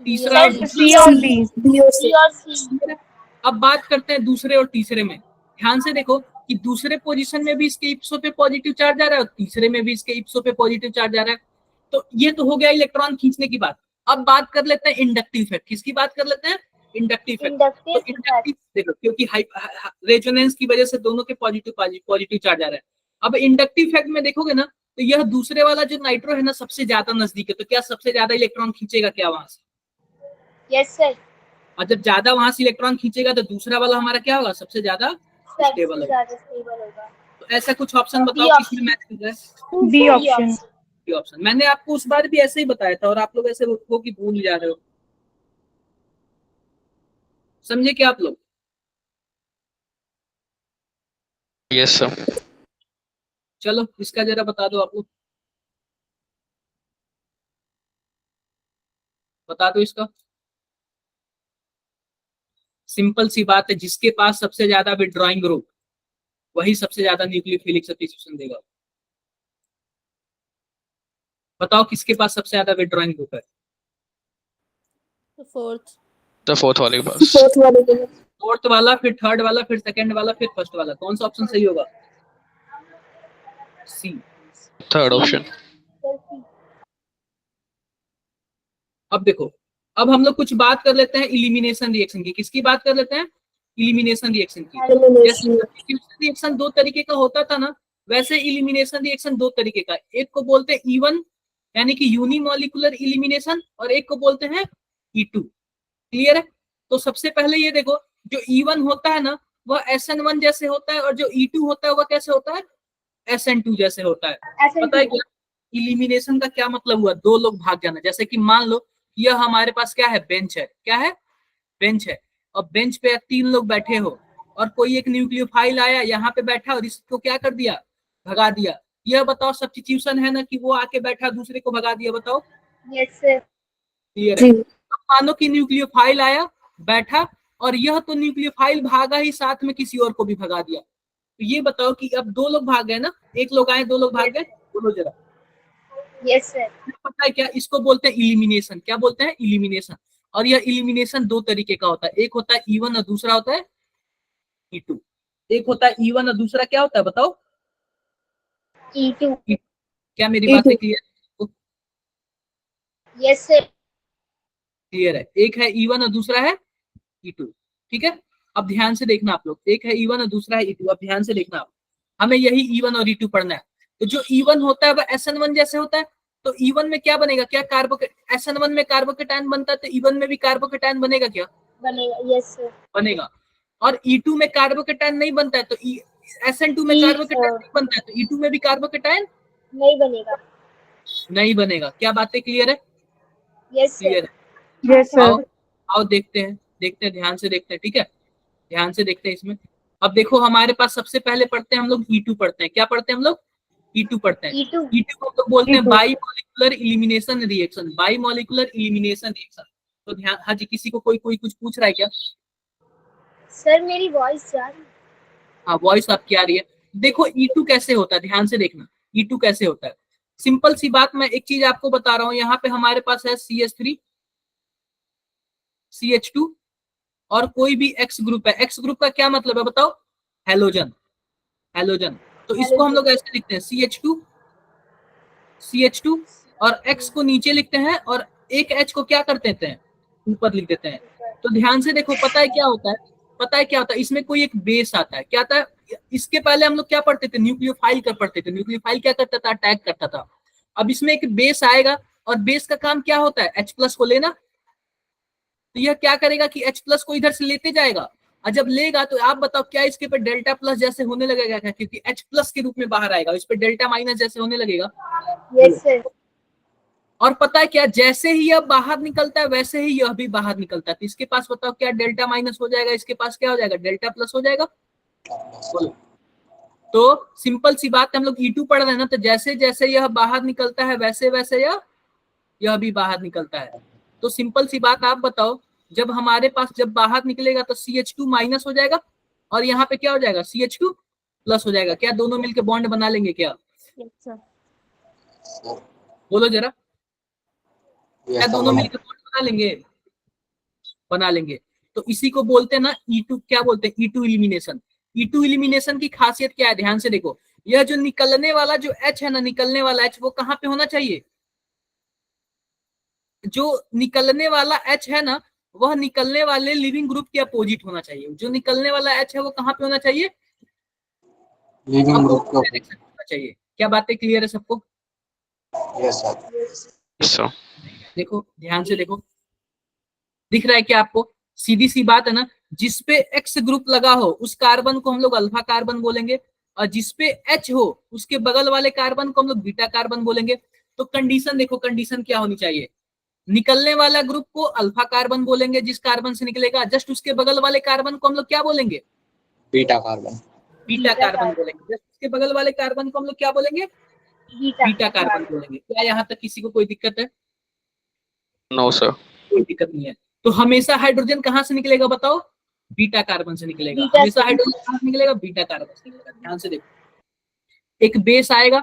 तीसरा Sir, और C दूसरा। और D. B or C. C और C. अब बात करते हैं दूसरे और तीसरे में। ध्यान से देखो कि दूसरे पोजीशन में भी इसके इप्सो पे पॉजिटिव चार्ज आ रहा है और तीसरे में भी इसके इप्सो पे पॉजिटिव चार्ज आ रहा है। तो ये तो हो गया इलेक्ट्रॉन खींचने की बात। अब बात कर लेते हैं इंडक्टिव इफेक्ट। किसकी बात कर लेते हैं? Inductive effect. तो Inductive इंडक्टिव देखो, क्योंकि रेजोनेंस की वजह से दोनों के पॉजिटिव पॉजिटिव चार्ज आ रहा है। अब इंडक्टिव इफेक्ट में देखोगे ना, तो यह दूसरे वाला जो नाइट्रो है ना सबसे ज्यादा नजदीक है, तो क्या सबसे ज्यादा इलेक्ट्रॉन खींचेगा क्या वहां से? Yes sir. और जब ज्यादा वहां से इलेक्ट्रॉन खींचेगा तो दूसरा वाला हमारा क्या होगा, सबसे ज्यादा स्टेबल सबसे होगा। ज्यादा स्टेबल होगा। तो ऐसा कुछ ऑप्शन बी बताओ किसमें ऑप्शन। मैच कर रहा है। B option. B option. मैंने आपको उस बार भी ऐसे ही बताया था और आप लोग ऐसे हो कि भूल जा रहे हो। समझे क्या आप लोग? Yes, sir. चलो इसका जरा बता दो आप लोग, बता दो इसका। सिंपल सी बात है, जिसके पास सबसे ज्यादा विड्रॉइंग ग्रुप वही सबसे ज्यादा न्यूक्लियोफिलिक सब्स्टिट्यूशन देगा। बताओ किसके पास सबसे ज्यादा विड्रॉइंग ग्रुप है। The fourth. The fourth वाले के पास। फोर्थ वाला, फिर थर्ड वाला, फिर सेकंड वाला, फिर फर्स्ट वाला। कौन सा ऑप्शन सही होगा? सी। Third option. अब देखो, अब हम लोग कुछ बात कर लेते हैं इलिमिनेशन रिएक्शन की। किसकी बात कर लेते हैं? इलिमिनेशन रिएक्शन की। जैसे सब्स्टिट्यूशन रिएक्शन दो तरीके का होता था ना, वैसे इलिमिनेशन रिएक्शन दो तरीके का। एक को बोलते हैं E1 यानी कि यूनिमॉलिकुलर इलिमिनेशन, और एक को बोलते हैं E2। क्लियर है? तो सबसे पहले ये देखो, जो E1 होता है ना वह SN1 जैसे होता है, और जो E2 होता है वह कैसे होता है? SN2 जैसे होता है। पता है क्या इलिमिनेशन का क्या मतलब हुआ? दो लोग भाग जाना। जैसे कि मान लो यह हमारे पास क्या है, बेंच है। क्या है? बेंच है। और बेंच पे तीन लोग बैठे हो और कोई एक न्यूक्लियोफाइल आया यहाँ पे बैठा और इसको क्या कर दिया, भगा दिया। यह बताओ सब्स्टिट्यूशन है ना कि वो आके बैठा दूसरे को भगा दिया? बताओ। Yes sir. क्लियर है? तो मानो कि न्यूक्लियोफाइल आया, बैठा, और यह तो न्यूक्लियोफाइल भागा ही, साथ में किसी और को भी भगा दिया। तो ये बताओ कि अब दो लोग भाग गए ना, एक लोग आए दो लोग भाग गए, बोलो जरा। Yes sir. पता है क्या, इसको बोलते हैं इलिमिनेशन। क्या बोलते हैं? इलिमिनेशन। और यह इलिमिनेशन दो तरीके का होता है, एक होता है E1 और दूसरा होता है E2। एक होता है E1 और दूसरा क्या होता है बताओ? E2। क्या मेरी बातें क्लियर? Yes sir. क्लियर है? एक है E1 और दूसरा है E2। ठीक है, अब ध्यान से देखना आप लोग, एक है E1 और दूसरा है E2। अब ध्यान से देखना आप, हमें यही E1 और E2 पढ़ना है। तो जो E1 होता है वह SN1 जैसे होता है। तो E1 में क्या बनेगा? क्या SN1 में कार्बोकेटायन बनता है, तो E1 में भी कार्बोकेटायन बनेगा। क्या बनेगा? Yes sir. बनेगा? और E2 में कार्बोकेटायन नहीं बनता है, तो SN2 में कार्बोकेटायन नहीं बनता है, तो E2 में भी कार्बोकेटायन नहीं बनेगा। नहीं बनेगा। क्या बातें क्लियर है? Yes clear sir. है? यस आओ सर। आओ देखते हैं, देखते हैं, ध्यान से देखते हैं। ठीक है, ध्यान से देखते हैं इसमें। अब देखो हमारे पास सबसे पहले पढ़ते हैं हम लोग E2 पढ़ते हैं। क्या पढ़ते हैं हम लोग? E2 पढ़ते हैं। E2। E2 को तो बोलते हैं E2। By molecular elimination reaction. By molecular elimination reaction. तो ध्यान, हाँ जी, किसी को कोई कुछ पूछ रहा है क्या? सर मेरी वॉइस जा रही है? हाँ, वॉइस आपकी आ रही है। देखो E2 कैसे होता है, ध्यान से देखना। E2 कैसे होता है, सिंपल सी बात, मैं एक चीज आपको बता रहा हूँ। यहाँ पे हमारे पास है CH3 CH2 और कोई भी X ग्रुप है। X ग्रुप का क्या मतलब है बताओ? हेलोजन। हेलोजन। तो इसको हम लोग ऐसे लिखते हैं CH2 और X को नीचे लिखते हैं और एक H को क्या कर देते हैं, ऊपर लिख देते हैं। तो ध्यान से देखो, पता है क्या होता है? पता है क्या होता है? इसमें कोई एक बेस आता है। क्या आता है? इसके पहले हम लोग क्या पढ़ते थे? न्यूक्लियोफाइल कर पढ़ते थे। न्यूक्लियोफाइल क्या करता था? अटैक करता था। अब इसमें एक बेस आएगा और बेस का काम क्या होता है? H+ को लेना। तो यह क्या करेगा कि H+ को इधर से लेते जाएगा, और जब लेगा तो आप बताओ क्या इसके पे डेल्टा प्लस जैसे होने लगेगा क्या? क्योंकि H+ के रूप में बाहर आएगा, इस पे डेल्टा माइनस जैसे होने लगेगा। Yes sir. और पता है क्या, जैसे ही यह बाहर निकलता है वैसे ही यह भी बाहर निकलता है। तो इसके पास बताओ क्या डेल्टा माइनस हो जाएगा, इसके पास क्या हो जाएगा? डेल्टा प्लस हो जाएगा। तो सिंपल सी बात है, हम लोग E2 पढ़ रहे हैं ना, तो जैसे जैसे यह बाहर निकलता है वैसे वैसे यह भी बाहर निकलता है। तो सिंपल सी बात आप बताओ, जब हमारे पास जब बाहर निकलेगा तो CH2 माइनस हो जाएगा और यहाँ पे क्या हो जाएगा? CH2 प्लस हो जाएगा। क्या दोनों मिलकर बॉन्ड बना लेंगे क्या? Yes, sir. बोलो जरा, क्या दोनों मिलकर बॉन्ड बना लेंगे? बना लेंगे। तो इसी को बोलते हैं ना E2, क्या बोलते हैं? E2 elimination. E2 इलिमिनेशन की खासियत क्या है? ध्यान से देखो, यह जो निकलने वाला जो H है ना, निकलने वाला H वो कहाँ पे होना चाहिए? जो निकलने वाला H है ना, वह निकलने वाले लिविंग ग्रुप के अपोजिट होना चाहिए। जो निकलने वाला H है वो कहाँ पे होना चाहिए? लिविंग ग्रुप का डायरेक्शन होना चाहिए। क्या बातें क्लियर है सबको? Yes sir. Yes, sir. देखो ध्यान से देखो, दिख रहा है क्या आपको? सीधी सी बात है ना, जिसपे एक्स ग्रुप लगा हो उस कार्बन को हम लोग अल्फा कार्बन बोलेंगे, और जिसपे एच हो उसके बगल वाले कार्बन को हम लोग बीटा कार्बन बोलेंगे। तो कंडीशन देखो, कंडीशन क्या होनी चाहिए? निकलने वाला ग्रुप को अल्फा कार्बन बोलेंगे जिस कार्बन से निकलेगा, जस्ट उसके बगल वाले कार्बन को हम लोग क्या बोलेंगे? Beta carbon. बीटा कार्बन बोलेंगे। जस्ट उसके बगल वाले कार्बन को हम लोग क्या बोलेंगे? बीटा कार्बन बोलेंगे। क्या यहाँ तक किसी को कोई दिक्कत है? No sir. कोई दिक्कत नहीं है। तो हमेशा हाइड्रोजन कहाँ से निकलेगा बताओ? बीटा कार्बन से निकलेगा। बीटा हमेशा से। हाइड्रोजन कहाँ से निकलेगा? बीटा कार्बन से निकलेगा। ध्यान से देखो, एक बेस आएगा,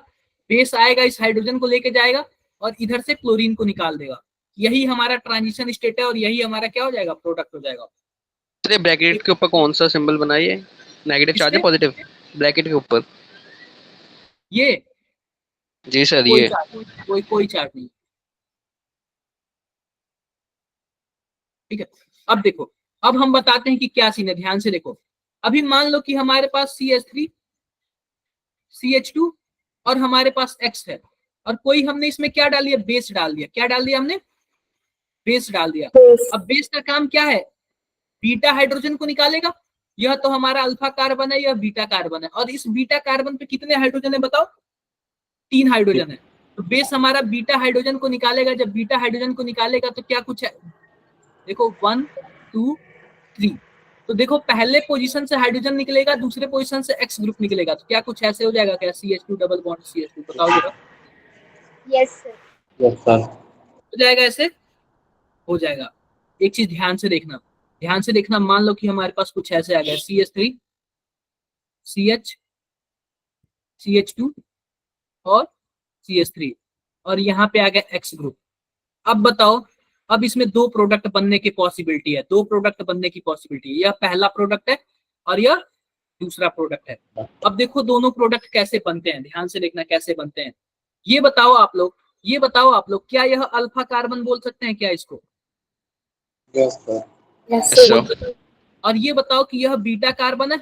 बेस आएगा इस हाइड्रोजन को लेके जाएगा और इधर से क्लोरीन को निकाल देगा। यही हमारा ट्रांजिशन स्टेट है और यही हमारा क्या हो जाएगा? प्रोडक्ट हो जाएगा। सर ब्रैकेट के ऊपर कौन सा सिंबल बनाइए? नेगेटिव चार्ज है किसपे? पॉजिटिव? ब्रैकेट के ऊपर। ये जी सर कोई ये। चार्ट, कोई चार्ट नहीं। ठीक है, अब देखो, अब हम बताते हैं कि क्या सीन है। ध्यान से देखो, अभी मान लो कि हमारे पास CH3 CH2 और हमारे पास X है, और कोई हमने इसमें क्या डाल दिया? बेस डाल दिया। क्या डाल दिया हमने? बेस डाल दिया। अब बेस का काम क्या है? बीटा हाइड्रोजन को निकालेगा। यह तो हमारा अल्फा कार्बन है, यह बीटा कार्बन है, और इस बीटा कार्बन पे कितने हाइड्रोजन है बताओ? 3 हाइड्रोजन है। तो बेस हमारा बीटा हाइड्रोजन को निकालेगा। जब बीटा हाइड्रोजन को निकालेगा तो क्या कुछ है? देखो 1 2 3। तो देखो पहले पोजीशन से हाइड्रोजन निकलेगा, दूसरे पोजीशन से एक्स ग्रुप निकलेगा। तो क्या कुछ ऐसे हो जाएगा क्या? CH2 double bond CH2। बताओ जरा, यस सर। Yes sir. हो जाएगा? ऐसे हो जाएगा। एक चीज ध्यान से देखना, ध्यान से देखना। मान लो कि हमारे पास कुछ ऐसे आ गया, CH3 CH CH2 और CH3, और यहाँ पे आ गया एक्स ग्रुप। अब बताओ, अब इसमें 2 प्रोडक्ट बनने की पॉसिबिलिटी है। 2 प्रोडक्ट बनने की पॉसिबिलिटी है। यह पहला प्रोडक्ट है और यह दूसरा प्रोडक्ट है। अब देखो दोनों प्रोडक्ट कैसे बनते हैं, ध्यान से देखना कैसे बनते हैं। ये बताओ आप लोग, ये बताओ आप लोग, क्या यह अल्फा कार्बन बोल सकते हैं क्या इसको? Yes sir. Yes sir. और ये बताओ कि यह बीटा कार्बन है?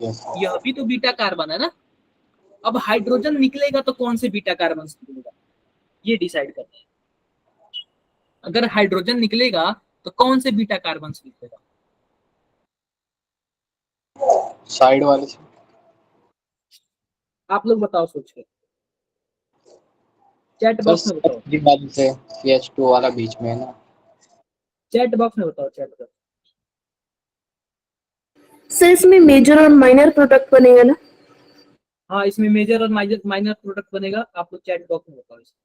Yes sir. यह भी तो बीटा कार्बन है ना। अब हाइड्रोजन निकलेगा तो कौन से बीटा कार्बन से निकलेगा, ये डिसाइड करते हैं। अगर हाइड्रोजन निकलेगा तो कौन से बीटा कार्बन से निकलेगा? साइड वाले से। आप लोग बताओ सोच के, चैट बॉक्स में बताओ, वाले से CH2 वाला बीच में है ना। चैट बॉक्स में बताओ, चैट बॉक्स। सर इसमें मेजर और माइनर प्रोडक्ट बनेगा ना? हाँ, इसमें मेजर और माइनर प्रोडक्ट बनेगा। आप लोग चैट बॉक्स में बताओ इसमें।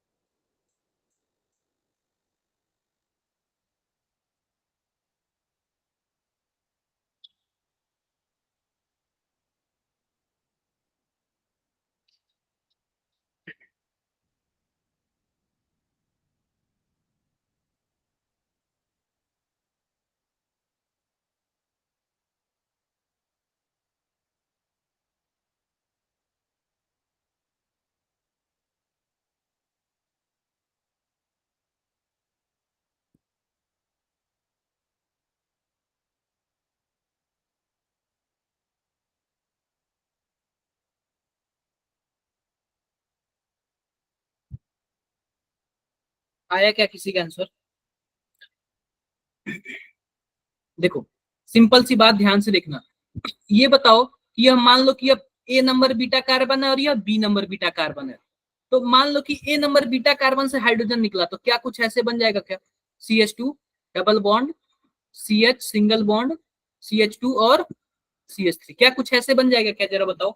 आया क्या किसी का आंसर? देखो सिंपल सी बात, ध्यान से देखना। ये बताओ कि यह मान लो कि अब A नंबर बीटा कार्बन है और यह B नंबर बीटा कार्बन है। तो मान लो कि A नंबर बीटा कार्बन से हाइड्रोजन निकला, तो क्या कुछ ऐसे बन जाएगा क्या? CH2 double bond CH single bond CH2 और CH3। क्या कुछ ऐसे बन जाएगा क्या? जरा बताओ।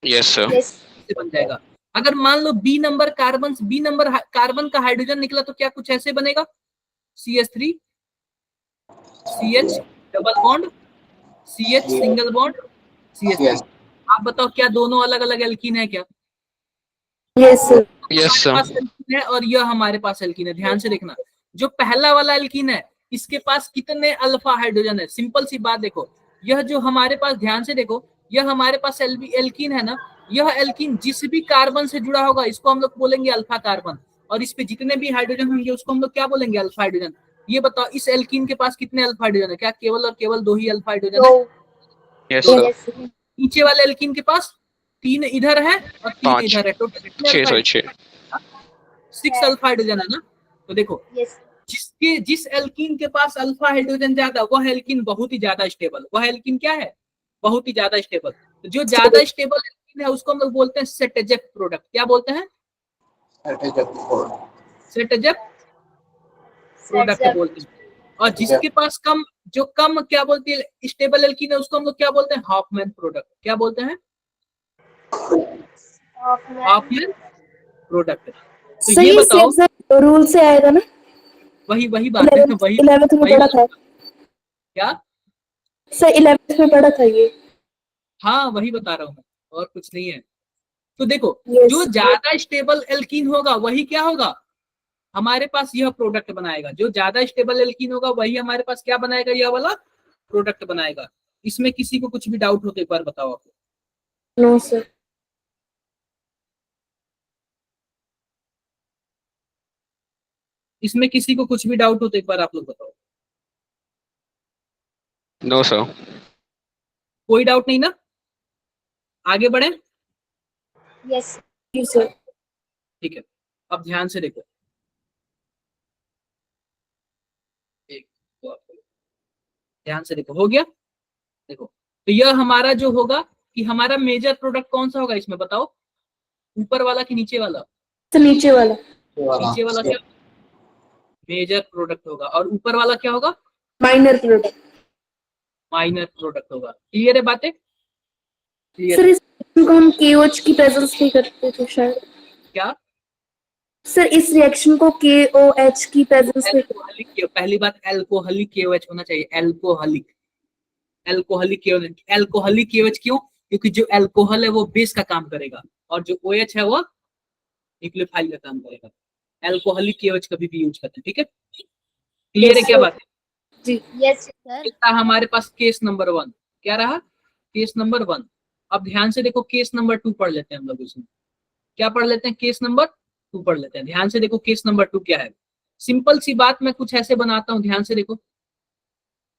Yes sir. यस। ऐसे बन जाएगा। अगर मान लो B नंबर कार्बन का हाइड्रोजन निकला, तो क्या कुछ ऐसे बनेगा? CH3 CH double bond CH single bond CH3। Yes. आप बताओ क्या दोनों अलग अलग एल्कीन है क्या? Yes sir. यस हमारे पास सर। एल्कीन है और यह हमारे पास एल्कीन है। ध्यान से देखना, जो पहला वाला एल्कीन है इसके पास कितने अल्फा हाइड्रोजन है? सिंपल सी बात देखो, यह जो हमारे पास, ध्यान से देखो, यह हमारे पास एल्कीन है ना, यह एल्कीन जिस भी कार्बन से जुड़ा होगा इसको हम लोग बोलेंगे अल्फा कार्बन, और इस पे जितने भी हाइड्रोजन होंगे उसको हम लोग क्या बोलेंगे? Alpha hydrogen. ये बताओ इस एल्कीन के पास कितने अल्फा हाइड्रोजन है? क्या केवल और केवल 2 ही अल्फा हाइड्रोजन है? यस दो। सर। यस। नीचे वाले एल्कीन के पास 3 इधर है और 3 5 इधर है। टोटल कितने 6 अल्फा? सॉरी 6। 6 अल्फा हाइड्रोजन है ना। तो देखो यस। जिस एल्कीन के पास अल्फा हाइड्रोजन ज्यादा, वह एल्कीन बहुत ही ज्यादा स्टेबल, वह एल्कीन क्या है, बहुत ही ज्यादा स्टेबल। तो जो ज्यादा स्टेबल एल्कीन है उसको हम लोग बोलते हैं सेटेजेक प्रोडक्ट। क्या बोलते हैं, सेटेजेक प्रोडक्ट बोलते हैं। और जिसके पास कम, जो कम क्या बोलती है स्टेबल एल्कीन है, उसको हम लोग क्या बोलते हैं, हॉफमैन प्रोडक्ट। क्या बोलते हैं, हॉफमैन प्रोडक्ट। तो सर ये ये बताओ, सेम रूल से आएगा ना? वही बात है, वही 11th में वही पढ़ा था क्या, सर, 11th में पढ़ा था ये। हाँ वही बता रहा हूँ मैं, और कुछ नहीं है। तो देखो, Yes. जो ज्यादा स्टेबल एल्कीन होगा वही क्या होगा, हमारे पास यह प्रोडक्ट बनाएगा। जो ज्यादा स्टेबल एल्कीन होगा वही हमारे पास क्या बनाएगा, यह वाला प्रोडक्ट बनाएगा। इसमें किसी को कुछ भी डाउट हो तो एक बार बताओ आप। No sir. इसमें किसी को कुछ भी डाउट हो तो एक बार आप लोग बताओ। No sir. कोई डाउट नहीं ना, आगे बढ़े। यस सर ठीक है, अब ध्यान से देखो, एक दो, ध्यान से देखो, हो गया। देखो, तो यह हमारा जो होगा कि हमारा मेजर प्रोडक्ट कौन सा होगा इसमें बताओ, ऊपर वाला कि नीचे वाला, तो नीचे वाला नीचे वाला क्या मेजर प्रोडक्ट होगा, और ऊपर वाला क्या होगा, माइनर प्रोडक्ट। माइनर प्रोडक्ट होगा। क्लियर है बातें, क्लियर सर है इस reaction को हम KOH की प्रेजेंस में करते थे शायद। क्या, सर इस रिएक्शन को KOH की प्रेजेंस में करते एल्कोहलिक, पहली बात एल्कोहलिक KOH होना चाहिए, alcoholic, alcoholic KOH, alcoholic KOH क्यों, क्योंकि जो एल्कोहल है वो बेस का काम करेगा, और जो OH है वो न्यूक्लियोफाइल का काम करेगा। एल्कोहलिक KOH कभी भी यूज करते हैं, ठीक है, क्लियर है Yes, क्या sir. बात है। जी यस सर कितना हमारे पास केस नंबर 1 क्या रहा, केस नंबर 1। अब ध्यान से देखो, केस नंबर 2 पढ़ लेते हैं हम लोग इसमें। क्या पढ़ लेते हैं, केस नंबर 2 पढ़ लेते हैं। ध्यान से देखो, केस नंबर 2 क्या है, सिंपल सी बात, मैं कुछ ऐसे बनाता हूं, ध्यान से देखो,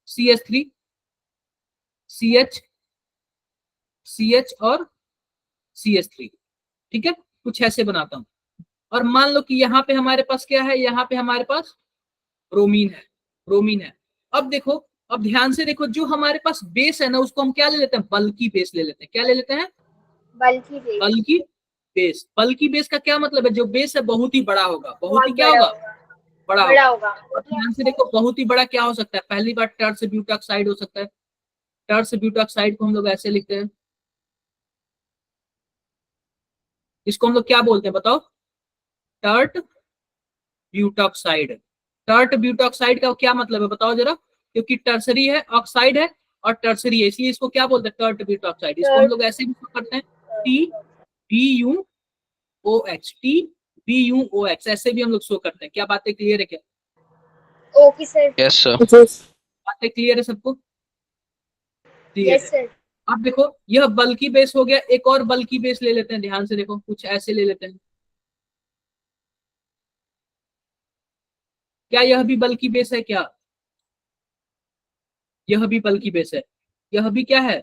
CH3 CH CH और CH3, ठीक है, कुछ ऐसे बनाता हूं। और मान लो कि यहाँ पे हमारे पास क्या है, यहाँ पे हमारे पास ब्रोमीन है, ब्रोमीन है। अब देखो, अब ध्यान से देखो, जो हमारे पास बेस है ना उसको हम क्या ले लेते हैं, बल्कि बेस ले लेते हैं। क्या ले लेते हैं, बल्कि बेस बल्कि बेस। बल्कि बेस का क्या मतलब है, जो बेस है बहुत ही बड़ा होगा, बहुत ही क्या बड़ा होगा, बड़ा बड़ा होगा। होगा। और ध्यान से देखो, बहुत ही बड़ा क्या हो सकता है, पहली बार टर्स ब्यूटाक्साइड हो सकता है। टर्स ब्यूटाक्साइड को हम लोग ऐसे लिखते हैं, इसको हम लोग क्या बोलते हैं बताओ, टर्ट ब्यूटाक्साइड। टर्ट ब्यूटाक्साइड का क्या मतलब है बताओ जरा, क्योंकि टर्सरी है, ऑक्साइड है और टर्सरी है, इसलिए इसको क्या बोलते हैं, टर्ट ब्यूटाक्साइड। इसको हम लोग ऐसे भी करते हैं, TBUOH, TBUOH, ऐसे भी हम लोग शो करते हैं। क्या बातें क्लियर है क्या, ओके सर। Yes sir. बातें क्लियर है सबको, क्लियर यस है। सर। अब देखो, यह बल्कि बेस हो गया, एक और बल्कि बेस ले लेते हैं। ध्यान से देखो, कुछ ऐसे ले लेते हैं, क्या यह भी बल्कि बेस है, क्या यह भी बल्कि बेस है, यह भी क्या है,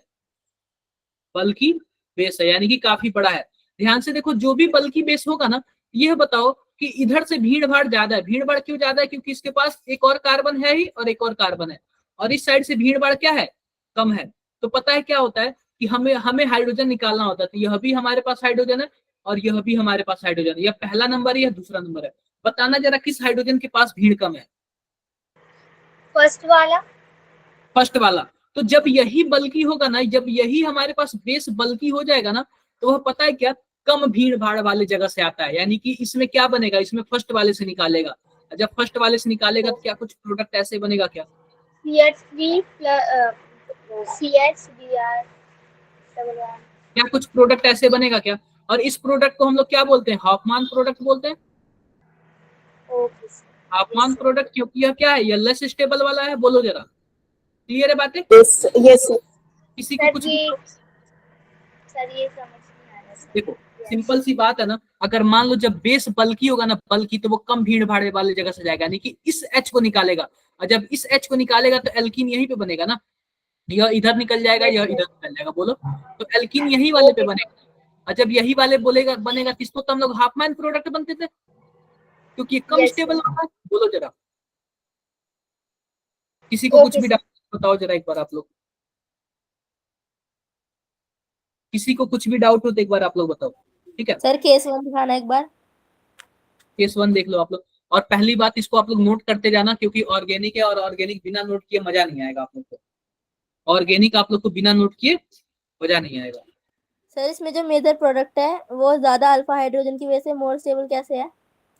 बल्कि बेस है, यानी कि काफी बड़ा है। ध्यान से देखो, जो भी बल्कि बेस होगा ना, यह बताओ कि इधर से भीड़ भाड़ ज्यादा है। भीड़ भाड़ क्यों ज्यादा है, क्योंकि इसके पास एक और कार्बन है ही, और एक और कार्बन है, और इस साइड से भीड़ भाड़ क्या है, कम है। तो पता है क्या होता है कि हमें हमें हाइड्रोजन निकालना होता है, तो यह भी हमारे पास हाइड्रोजन है और यह भी हमारे पास हाइड्रोजन है। यह पहला नंबर है, यह दूसरा नंबर है। बताना जरा किस हाइड्रोजन के पास भीड़ कम है, फर्स्ट वाला। फर्स्ट वाला। तो जब यही बल्कि होगा ना, जब यही हमारे पास बेस बल्कि हो जाएगा ना, तो वह पता है क्या, कम भीड़ भाड़ वाले जगह से आता है, यानी कि इसमें क्या बनेगा, इसमें फर्स्ट वाले से निकालेगा। जब फर्स्ट वाले से निकालेगा तो क्या कुछ प्रोडक्ट ऐसे बनेगा क्या, CH3 प्लस CHBr क्या कुछ प्रोडक्ट ऐसे बनेगा क्या। और इस प्रोडक्ट को हम लोग क्या बोलते हैं, हॉफमान प्रोडक्ट बोलते हैं। Okay sir. हॉफमान प्रोडक्ट, क्योंकि यह क्या है, यह लेस स्टेबल वाला है। बोलो जरा, क्लियर है बातें, यस सर। किसी को कुछ भी। सर ये समझ नहीं आ रहा सर। देखो, सिंपल सी बात है ना, अगर मान लो जब बेस बल्कि होगा ना, बल्कि, तो वो कम भीड़ भाड़ वाले जगह से जाएगा, यानी कि इस H को निकालेगा। और जब इस H को निकालेगा तो एल्कीन यहीं पे बनेगा ना, यह इधर निकल जाएगा, यह इधर निकल जाएगा। बोलो, तो एल्कीन यही वाले पे बनेगा। और जब यही वाले बोलेगा बनेगा, तो इसको तो हम लोग हाफमैन प्रोडक्ट बनते थे, क्योंकि ये कम Yes, स्टेबल sir. होता है। बोलो जरा, किसी को कुछ Okay, भी sir. डाउट बताओ जरा एक बार आप लोग, किसी को कुछ भी डाउट हो तो एक बार आप लोग बताओ, ठीक है। सर केस 1 दिखाना एक बार। केस 1 देख लो आप लोग, और पहली बात इसको आप लोग नोट करते जाना, क्योंकि ऑर्गेनिक है और ऑर्गेनिक बिना नोट किए मजा नहीं आएगा आप लोग को। ऑर्गेनिक आप लोग को बिना नोट किए मजा नहीं आएगा। सर इसमें जो मेजर प्रोडक्ट है वो ज्यादा अल्फा हाइड्रोजन की वजह से मोर स्टेबल कैसे है?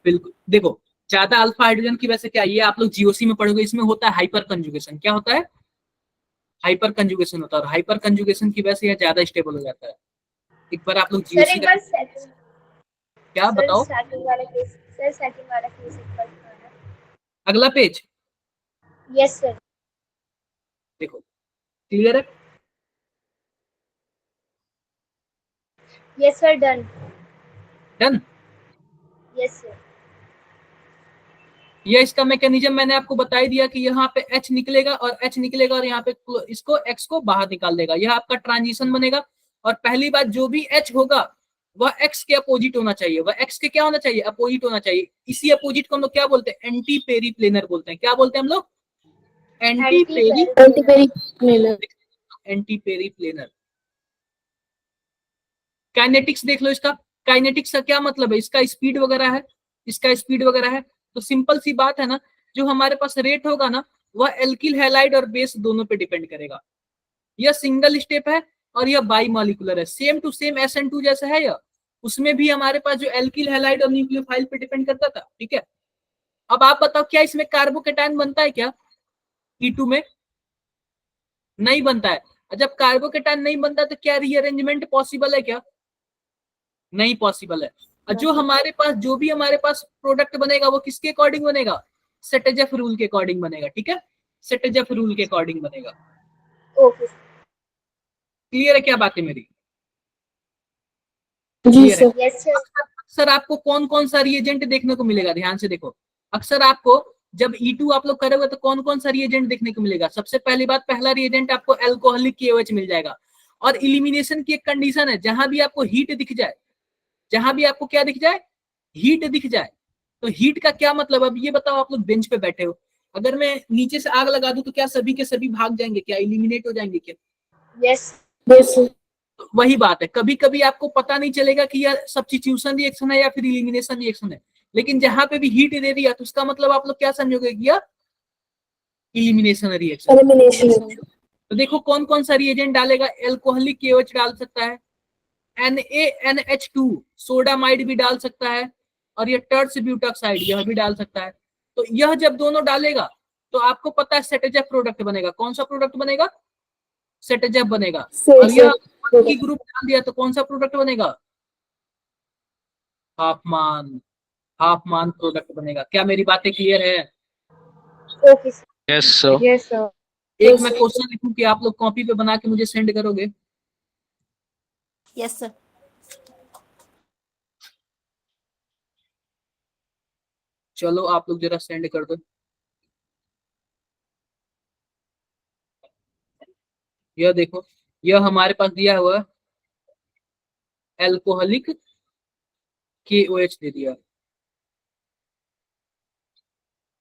बिल्कुल, देखो ज्यादा अल्फा हाइड्रोजन की वजह से क्या, ये आप लोग जीओसी में पढ़ोगे, इसमें होता है हाइपर कंजुगेशन। क्या होता है? हाइपर कंजुगेशन होता है, और हाइपर कंजुगेशन की वजह से यह ज्यादा स्टेबल हो जाता है। एक बार आप लोग Sir, जीओसी एक का बार second. क्या Sir, बताओ। second वाला case. Sir, second वाला case एक बार दिखाना. अगला पेज Yes, sir. देखो, क्लियर है? Yes, sir. Done. Done. Yes, sir. ये इसका मैकेनिज्म मैंने आपको बता ही दिया कि यहाँ पे H निकलेगा और H निकलेगा और यहाँ पे इसको X को बाहर निकाल देगा, यह आपका ट्रांजिशन बनेगा। और पहली बात, जो भी H होगा वह X के अपोजिट होना चाहिए, वह X के क्या होना चाहिए? अपोजिट होना चाहिए। इसी अपोजिट को हम लोग क्या बोलते हैं? एंटी पेरी प्लेनर बोलते हैं। क्या बोलते हैं हम लोग? Anti peri, Anti-peripheral. Anti periplanar. Kinetics देख लो इसका, काइनेटिक्स का क्या मतलब है? इसका स्पीड वगैरह है, इसका स्पीड वगैरह है। तो सिंपल सी बात है ना, जो हमारे पास रेट होगा ना, वह एल्किल हैलाइड और बेस दोनों पे डिपेंड करेगा। यह सिंगल स्टेप है और यह बाई मॉलिक्यूलर है, सेम टू सेम SN2 जैसा है यह। उसमें भी हमारे पास जो एल्किल हैलाइड और न्यूक्लियोफाइल पे डिपेंड करता था, ठीक है। अब आप बताओ, क्या इसमें कार्बोकेटायन बनता है क्या? E2 में नहीं बनता है। जब कार्बोकेटायन नहीं बनता तो क्या रीअरेंजमेंट पॉसिबल है क्या? नहीं पॉसिबल है। और जो हमारे पास, जो भी हमारे पास प्रोडक्ट बनेगा वो किसके अकॉर्डिंग बनेगा? सेटेजेफ रूल के अकॉर्डिंग बनेगा, ठीक है। सेटेजेफ रूल के अकॉर्डिंग बनेगा। Okay, sir. क्लियर है क्या बातें मेरी? जी क्लियर है? सर। Yes, sir. अक्सर आपको कौन कौन सा रिएजेंट देखने को मिलेगा? ध्यान से देखो, अक्सर आपको जब E2 आप लोग करोगे तो कौन कौन सा रिएजेंट देखने को मिलेगा? सबसे पहली बात, पहला रिएजेंट आपको एल्कोहलिक KOH मिल जाएगा। और इलिमिनेशन की एक कंडीशन है, जहां भी आपको हीट दिख जाए, जहां भी आपको क्या दिख जाए? हीट दिख जाए। तो हीट का क्या मतलब? अब ये बताओ, आप लोग बेंच पे बैठे हो, अगर मैं नीचे से आग लगा दूं तो क्या सभी के सभी भाग जाएंगे? क्या इलिमिनेट हो जाएंगे क्या? Yes. Yes sir. तो वही बात है, कभी कभी आपको पता नहीं चलेगा कि यह सब्स्टिट्यूशन रिएक्शन है या फिर इलिमिनेशन रिएक्शन है, लेकिन जहां पे भी हीट दे दिया तो उसका मतलब आप लोग क्या समझोगे कि यह इलिमिनेशन रिएक्शन। एलिमिनेशन। तो देखो कौन कौन सा रिएजेंट डालेगा। एल्कोहलिक KOH डाल सकता है, NaNH2 सोडामाइड भी डाल सकता है, और ये टर्स ब्यूटॉक्साइड यह भी डाल सकता है। तो यह जब दोनों डालेगा तो आपको पता है सेटेजेफ प्रोडक्ट बनेगा। कौन सा प्रोडक्ट बनेगा? सेटेजेफ बनेगा। और यह की ग्रुप डाल दिया तो कौन सा प्रोडक्ट बनेगा? हाफमान, हाफमान प्रोडक्ट बनेगा। क्या मेरी बातें क्लियर है? Okay, sir. Yes sir. Yes, sir. एक मैं क्वेश्चन लिखूं कि आप लोग कॉपी पे बना के मुझे सेंड करोगे? Yes sir. चलो आप लोग जरा सेंड कर दो। यह देखो, यह हमारे पास दिया हुआ एल्कोहलिक KOH दे दिया।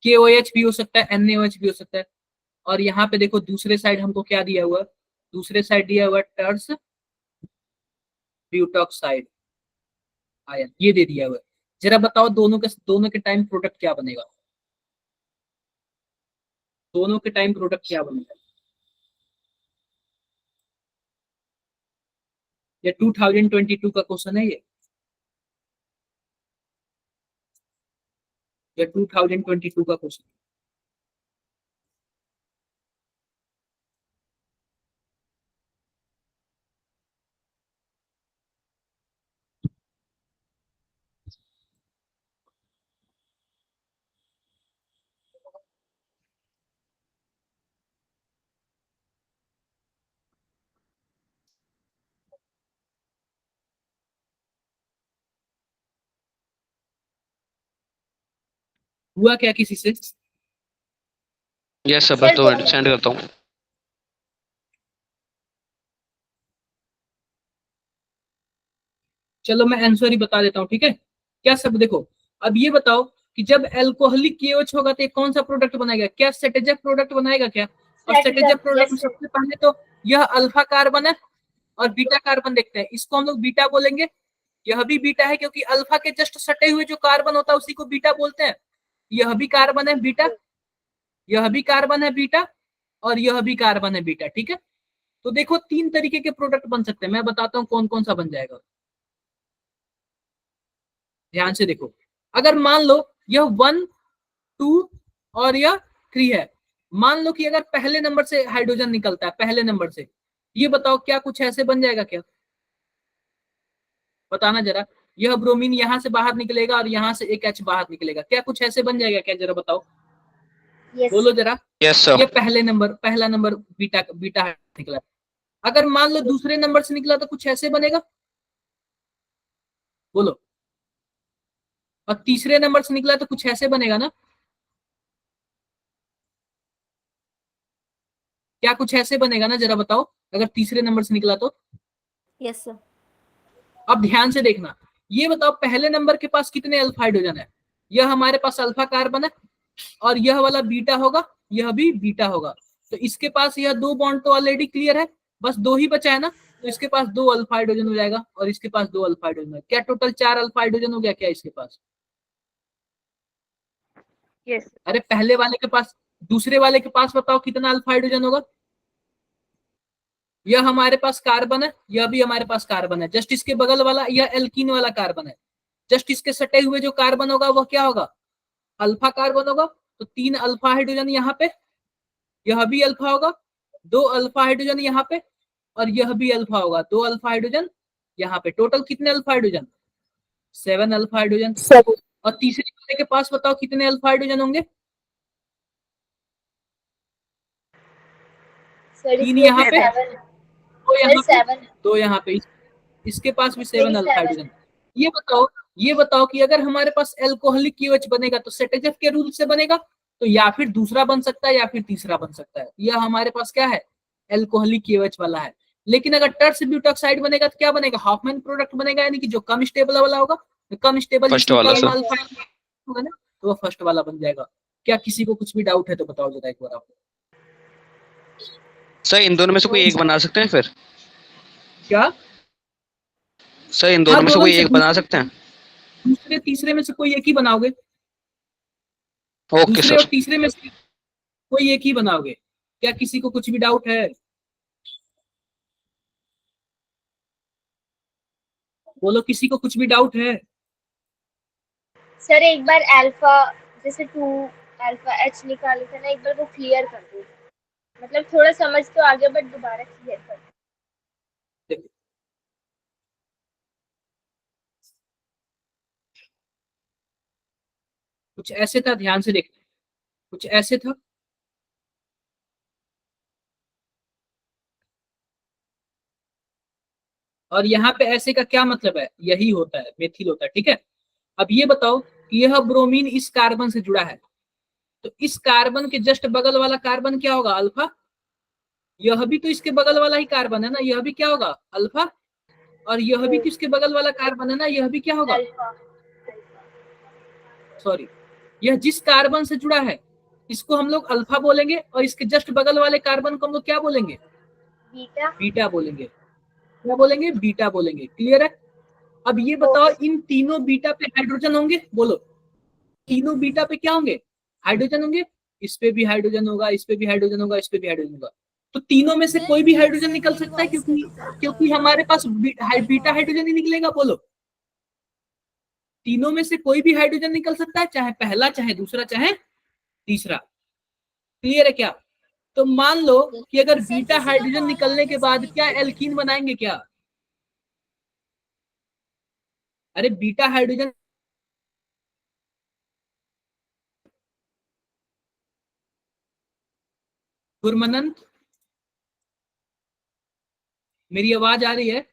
KOH भी हो सकता है, NaOH भी हो सकता है। और यहाँ पे देखो दूसरे साइड हमको क्या दिया हुआ? दूसरे साइड दिया हुआ टर्स ब्यूटॉक्साइड आयन, ये दे दिया हुआ है। जरा बताओ दोनों के टाइम प्रोडक्ट क्या बनेगा? दोनों के टाइम प्रोडक्ट क्या बनेगा? ये 2022 का क्वेश्चन है ये 2022 का क्वेश्चन। हुआ क्या किसी से? यस सर, Sir, बस 2 मिनट सेंड करता हूँ। चलो मैं आंसर ही बता देता हूँ, ठीक है। क्या सब देखो, अब ये बताओ कि जब अल्कोहलिक KOH होगा तो ये कौन सा प्रोडक्ट बनाएगा? क्या सेटेजक प्रोडक्ट बनाएगा क्या? और सेटेजक Cetadec, प्रोडक्ट में yes, sir. सबसे पहले तो यह अल्फा कार्बन है और बीटा कार्बन देखते हैं, इसको हम लोग बीटा बोलेंगे। यह भी बीटा है क्योंकि अल्फा के जस्ट सटे हुए जो कार्बन होता है उसी को बीटा बोलते हैं। यह भी कार्बन है बीटा, यह भी कार्बन है बीटा, और यह भी कार्बन है बीटा। ठीक है, तो देखो 3 तरीके के प्रोडक्ट बन सकते हैं। मैं बताता हूं कौन कौन सा बन जाएगा, ध्यान से देखो। अगर मान लो यह 1, 2 और यह 3 है, मान लो कि अगर पहले नंबर से हाइड्रोजन निकलता है, पहले नंबर से, ये बताओ क्या कुछ ऐसे बन जाएगा क्या? बताना जरा। यह ब्रोमीन यहां से बाहर निकलेगा और यहां से एक H बाहर निकलेगा, क्या कुछ ऐसे बन जाएगा क्या? जरा बताओ, Yes. बोलो जरा। Yes sir. ये पहला नंबर बीटा बीटा निकला। अगर मान लो दूसरे नंबर से निकला तो कुछ ऐसे बनेगा, बोलो। और तीसरे नंबर से निकला तो कुछ ऐसे बनेगा ना? क्या कुछ ऐसे बनेगा ना? जरा बताओ, अगर तीसरे नंबर से निकला तो। Yes sir. अब ध्यान से देखना, ये बताओ पहले नंबर के पास कितने अल्फा हाइड्रोजन है? यह हमारे पास अल्फा कार्बन है और यह वाला बीटा होगा, यह भी बीटा होगा। तो इसके पास यह 2 बॉन्ड तो ऑलरेडी क्लियर है, बस 2 ही बचा है ना, तो इसके पास 2 अल्फा हाइड्रोजन हो जाएगा और इसके पास 2 अल्फा हाइड्रोजन है। क्या टोटल 4 अल्फा हाइड्रोजन हो गया क्या इसके पास? Yes. अरे पहले वाले के पास, दूसरे वाले के पास बताओ कितना अल्फा हाइड्रोजन होगा? यह हमारे पास कार्बन है, यह भी हमारे पास कार्बन है, जस्ट इसके बगल वाला यह एल्कीन वाला कार्बन है, जस्ट इसके सटे हुए जो कार्बन होगा वह क्या होगा? अल्फा कार्बन होगा। तो 3 अल्फा हाइड्रोजन यहाँ पे, यह भी अल्फा होगा, 2 अल्फा हाइड्रोजन यहाँ पे, और यह भी अल्फा होगा, 2 अल्फा हाइड्रोजन यहाँ पे। टोटल कितने अल्फा हाइड्रोजन? 7 alpha hydrogen. और तीसरे वाले के पास बताओ कितने अल्फा हाइड्रोजन होंगे? Sir, 3 इसमें यहाँ भी पे, 7. 2 Sir, यहाँ पे, 7. 2 यहाँ पे, इसके पास भी 7 मेरी अल्फा 7. हाइड्रोजन। ये बताओ कि अगर हमारे पास एल्कोहलिक KOH बनेगा तो सेटेजफ के रूल से बनेगा, तो या फिर दूसरा बन सकता है या फिर तीसरा बन सकता है। यह हमारे पास क्या है? एल्कोहलिक KOH वाला है। लेकिन अगर टर्स ब्यूटॉक्साइड बनेगा तो क्या बनेगा? हॉफमैन प्रोडक्ट बनेगा, यानी कि जो कम स्टेबल वाला होगा, कम स्टेबल फर्स्ट वाला सर। अल्फा होगा ना, तो वो फर्स्ट वाला बन जाएगा। क्या किसी को कुछ भी डाउट है तो बताओ जरा एक बार आप। सर इन दोनों में से कोई एक बना सकते हैं फिर? क्या? सर इन दोनों में से दोनों कोई से एक बना सकते हैं? दूसरे तीसरे में से कोई एक ही बनाओगे। ओके दूसरे और सर। तीसरे में से कोई एक ही बनाओगे। क्या किसी को कुछ भी डाउट है? बोलो, किसी को कुछ भी डाउट है? सर एक बार अल्फा जैसे 2 अल्फा H निकाले थे ना, एक बार वो क्लियर कर दो। मतलब थोड़ा समझ तो आ गया बट दोबारा क्लियर कर दो। देखो, कुछ ऐसे था, ध्यान से देखना, कुछ ऐसे था। और यहाँ पे ऐसे का क्या मतलब है? यही होता है, मेथिल होता है। ठीक है, अब ये बताओ कि यह ब्रोमीन इस कार्बन से जुड़ा है, तो इस कार्बन के जस्ट बगल वाला कार्बन क्या होगा? अल्फा। यह भी तो इसके बगल वाला ही कार्बन है ना, यह भी क्या होगा? अल्फा। और यह भी तो इसके बगल वाला कार्बन है ना, यह भी क्या होगा? अल्फा. सॉरी, यह जिस कार्बन से जुड़ा है इसको हम लोग अल्फा बोलेंगे, और इसके जस्ट बगल वाले कार्बन को हम लोग क्या बोलेंगे? बीटा. बीटा बोलेंगे। क्या बोलेंगे? बीटा बोलेंगे। क्लियर है? अब ये बताओ, इन तीनों बीटा पे हाइड्रोजन होंगे? बोलो, तीनों बीटा पे क्या होंगे? हाइड्रोजन होंगे। इस पे भी हाइड्रोजन होगा, इस पे भी हाइड्रोजन होगा, इस पे भी हाइड्रोजन होगा। तो तीनों में से कोई भी हाइड्रोजन निकल सकता है, क्योंकि हमारे पास बीटा हाइड्रोजन ही निकलेगा। बोलो, तीनों में से कोई भी हाइड्रोजन निकल सकता है, चाहे पहला, चाहे दूसरा, चाहे तीसरा। क्लियर है क्या? तो मान लो कि अगर बीटा हाइड्रोजन निकलने के बाद क्या एल्कीन बनाएंगे क्या? अरे बीटा हाइड्रोजन, गुरमनंत, मेरी आवाज आ रही है?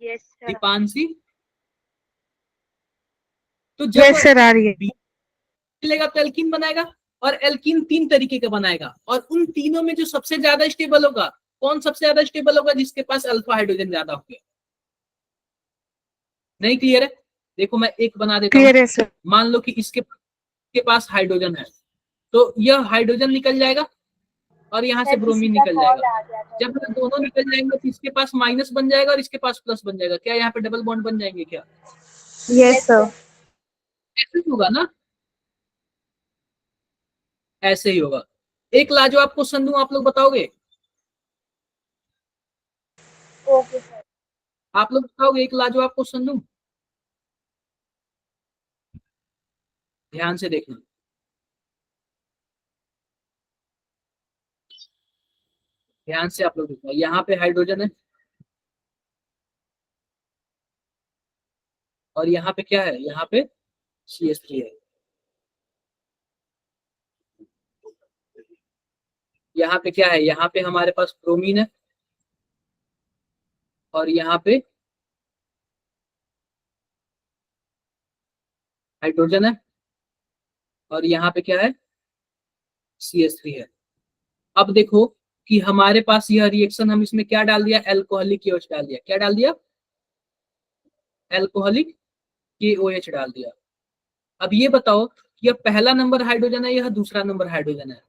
Yes, sir. दीपांशी, तो Yes, sir, आ रही है. निकलेगा तो एल्कीन बनाएगा, और एल्कीन 3 तरीके का बनाएगा, और उन तीनों में जो सबसे ज्यादा स्टेबल होगा, कौन सबसे ज्यादा स्टेबल होगा? जिसके पास अल्फा हाइड्रोजन ज्यादा होंगे। नहीं क्लियर है? देखो मैं एक बना देता हूँ। क्लियर है सर। मान लो कि इसके पास हाइड्रोजन है, तो यह हाइड्रोजन निकल जाएगा और यहाँ से सर ब्रोमीन किसी का निकल कॉल जाएगा। आ गया था। जब ये दोनों निकल जाएंगे तो इसके पास माइनस बन जाएगा और इसके पास प्लस बन जाएगा। क्या यहाँ पे डबल बॉन्ड बन जाएंगे क्या? Yes sir. ऐसे ही होगा ना, ऐसे ही होगा। एक लाजवाब क्वेश्चन दूं, आप लोग बताओगे? Okay sir. आप लोग बताओगे? एक लाजवाब क्वेश्चन दूं, ध्यान से देखना। ध्यान से आप लोग देखना, यहाँ पे हाइड्रोजन है और यहाँ पे क्या है? यहाँ पे CH3 है। यहाँ पे क्या है? यहाँ पे हमारे पास ब्रोमीन है और यहाँ पे हाइड्रोजन है और यहाँ पे क्या है? CH3 है। अब देखो कि हमारे पास यह रिएक्शन, हम इसमें क्या डाल दिया? एल्कोहलिक KOH डाल दिया। क्या डाल दिया? एल्कोहलिक KOH डाल दिया। अब ये बताओ कि यह पहला नंबर हाइड्रोजन है, यह दूसरा नंबर हाइड्रोजन है।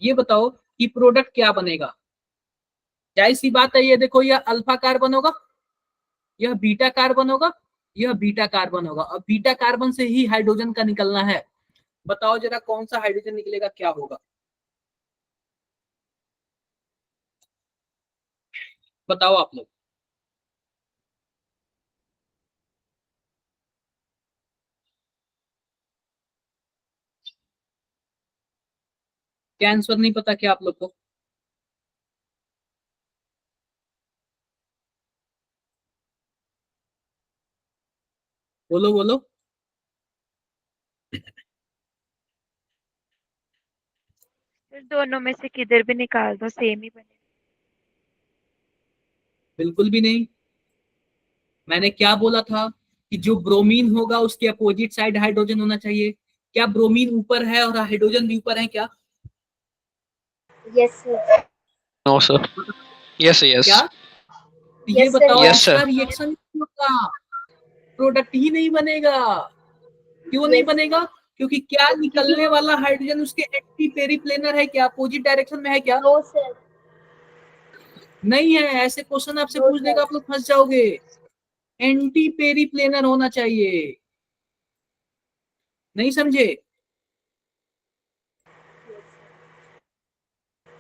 ये बताओ कि प्रोडक्ट क्या बनेगा? जाहिर सी बात है, ये देखो यह अल्फा कार्बन होगा, यह बीटा कार्बन होगा, यह बीटा कार्बन होगा। अब बीटा कार्बन से ही हाइड्रोजन का निकलना है। बताओ जरा कौन सा हाइड्रोजन निकलेगा, क्या होगा? बताओ आप लोग। क्या आंसर नहीं पता क्या आप लोग को? बोलो बोलो। सर दोनों में से किधर भी निकाल दो सेम ही बनेगा। बिल्कुल भी नहीं। मैंने क्या बोला था कि जो ब्रोमीन होगा उसके अपोजिट साइड हाइड्रोजन होना चाहिए। क्या ब्रोमीन ऊपर है और हाइड्रोजन भी ऊपर है क्या? Yes sir. No sir. Yes yes. क्या? तो ये Yes, sir. बताओ Yes, sir. इसका रिएक्शन क्यों होगा? प्रोडक्ट ही नहीं बनेगा। क्यों नहीं Yes. बनेगा? क्योंकि क्या निकलने वाला हाइड्रोजन उसके एंटी पेरिप्लेनर है क्या? अपोजिट डायरेक्शन में है क्या? No sir. नहीं है। ऐसे क्वेश्चन आपसे No, पूछ देगा, sir. आप लोग फंस जाओगे। एंटी पेरिप्लेनर होना चाहिए। नहीं समझे?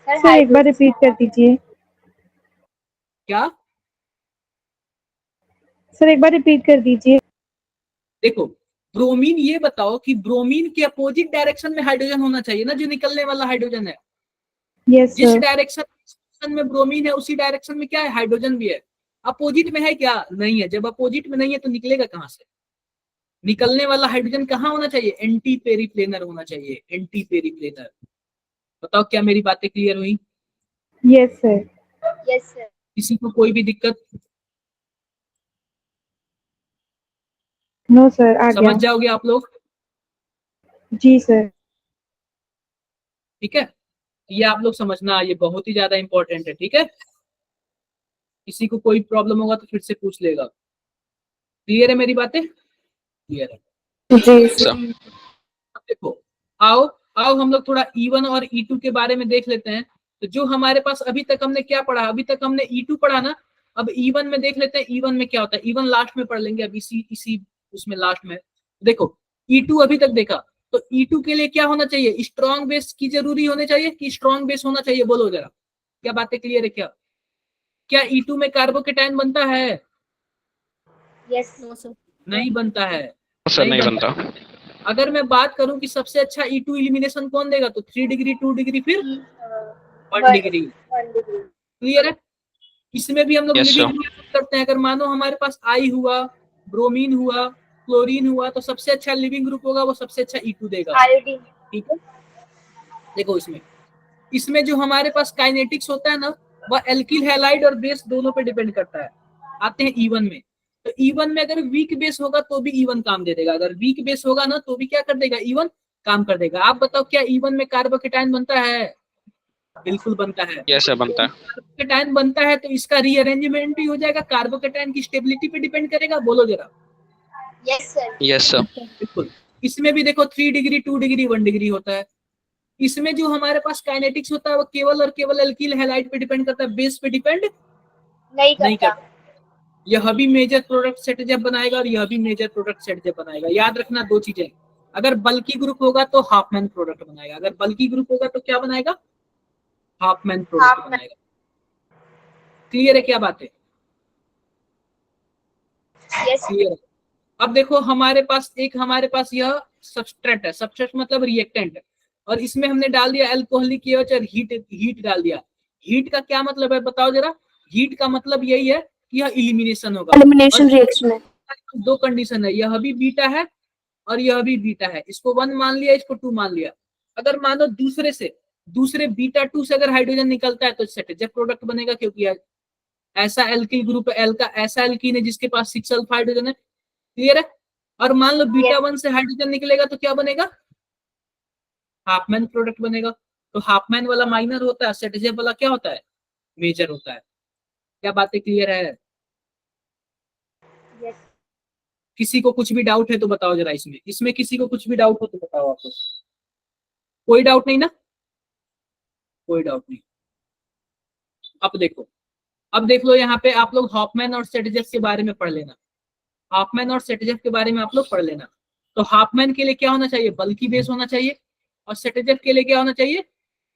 सर एक बार रिपीट कर दीजिए। क्या? सर एक बार रिपीट कर दीजिए। देखो ब्रोमीन, ये बताओ कि ब्रोमीन के अपोजिट डायरेक्शन में हाइड्रोजन होना चाहिए ना, जो निकलने वाला हाइड्रोजन है। यस जिस सर। डायरेक्शन में ब्रोमीन है उसी डायरेक्शन में क्या है? हाइड्रोजन भी है। अपोजिट में है क्या? नहीं है। जब अपोजिट में नहीं है तो निकलेगा कहां से? निकलने वाला हाइड्रोजन कहाँ होना चाहिए? एंटी पेरिप्लेनर होना चाहिए। एंटी पेरिप्लेनर। बताओ क्या मेरी बातें क्लियर हुई? Yes sir. Yes, sir. किसी को कोई भी दिक्कत? नो सर आ समझ गया। जाओगे आप लोग? जी सर। ठीक है, ये आप लोग समझना, ये बहुत ही ज्यादा इंपॉर्टेंट है। ठीक है, किसी को कोई प्रॉब्लम होगा तो फिर से पूछ लेगा। क्लियर है मेरी बातें? क्लियर है। जी सर। अब देखो, आओ आओ हम लोग थोड़ा E1 और E2 के बारे में देख लेते हैं। तो जो हमारे पास अभी तक हमने क्या पढ़ा? अभी तक हमने E2 पढ़ा ना। अब E1 में देख लेते हैं। E1 में क्या होता है? E1 लास्ट में पढ़ लेंगे, अब इसी उसमें लास्ट में। देखो E2 अभी तक देखा, तो E2 के लिए क्या होना चाहिए? स्ट्रॉन्ग बेस की जरूरी होने चाहिए कि स्ट्रॉन्ग बेस होना चाहिए? बोलो जरा, क्या बातें क्लियर है? क्या क्या E2 में कार्बोकेटाइन बनता है? Yes. No sir. नहीं बनता है। सर नहीं बनता। अगर मैं बात करूं कि सबसे अच्छा E2 एलिमिनेशन कौन देगा, तो 3 डिग्री, 2 डिग्री, फिर 1 डिग्री। 1 degree. क्लियर है? इसमें भी हम लोग Yes, लिविंग करते हैं। अगर मानो हमारे पास आई हुआ, ब्रोमीन हुआ, क्लोरीन हुआ, तो सबसे अच्छा लिविंग ग्रुप होगा, वो सबसे अच्छा E2 देगा। Iodine. ठीक है, देखो इसमें जो हमारे पास काइनेटिक्स होता है ना, वह एल्किल हैलाइड और बेस दोनों पे डिपेंड करता है। आते हैं E1 में। तो E1 में अगर वीक बेस होगा तो भी E1 काम दे देगा, अगर वीक बेस होगा ना तो भी क्या कर देगा? E1 काम कर देगा। आप बताओ क्या E1 में कार्बोकेटाइन बनता है? बिल्कुल बनता है। यस सर बनता है। कार्बोकेटाइन बनता है तो इसका रीअरेंजमेंट भी हो जाएगा, कार्बोकेटाइन की स्टेबिलिटी पे डिपेंड करेगा। बोलो जरा, यस सर। Yes sir. बिल्कुल। इसमें भी देखो 3 डिग्री 2 डिग्री 1 डिग्री होता है। इसमें जो हमारे पास काइनेटिक्स होता है वो केवल और केवल एल्किल हैलाइड पे डिपेंड करता है, बेस पे डिपेंड नहीं नहीं करता। करता। यह भी मेजर प्रोडक्ट सेट जब बनाएगा और यह भी मेजर प्रोडक्ट सेट जब बनाएगा। याद रखना दो चीजें, अगर बल्कि ग्रुप होगा तो हाफमैन प्रोडक्ट बनाएगा, अगर बल्कि ग्रुप होगा तो क्या बनाएगा, हाफमैन प्रोडक्ट हाफमैन। बनाएगा। क्लियर है क्या बात है? यस। क्लियर है। अब देखो हमारे पास यह सबस्ट्रेट है, सबस्ट्रेट मतलब रिएक्टेंट है, और इसमें हमने डाल दिया अल्कोहलिक KOH और हीट डाल दिया। हीट का क्या मतलब है बताओ जरा? हीट का मतलब यही है कि यह इलिमिनेशन होगा। एलिमिनेशन रिएक्शन है। दो कंडीशन है, यह भी बीटा है और यह भी बीटा है। इसको 1 मान लिया, इसको 2 मान लिया। अगर मानो दूसरे बीटा 2 से अगर हाइड्रोजन निकलता है तो सेट जब प्रोडक्ट बनेगा, क्योंकि ऐसा एल्किल ग्रुप है, ऐसा एल्कीन है जिसके पास 6 अल्फा हाइड्रोजन है। क्लियर है? और मान लो बीटा 1 से हाइड्रोजन निकलेगा तो क्या बनेगा, हाफमैन प्रोडक्ट बनेगा। तो हाफमैन वाला माइनर होता है, सेटजेब वाला क्या होता है, मेजर होता है। क्या बातें क्लियर है? यस। किसी को कुछ भी डाउट है तो बताओ जरा। इसमें किसी को कुछ भी डाउट हो तो बताओ। आपको कोई डाउट नहीं ना? कोई डाउट नहीं। अब देख लो यहाँ पे आप लोग हाफमैन और सेटजेब के बारे में पढ़ लेना। हाफमैन और सेटजेब के बारे में आप लोग पढ़ लेना। तो हाफमैन के लिए क्या होना चाहिए, बल्कि बेस होना चाहिए, और सेटजेब के लिए क्या होना चाहिए,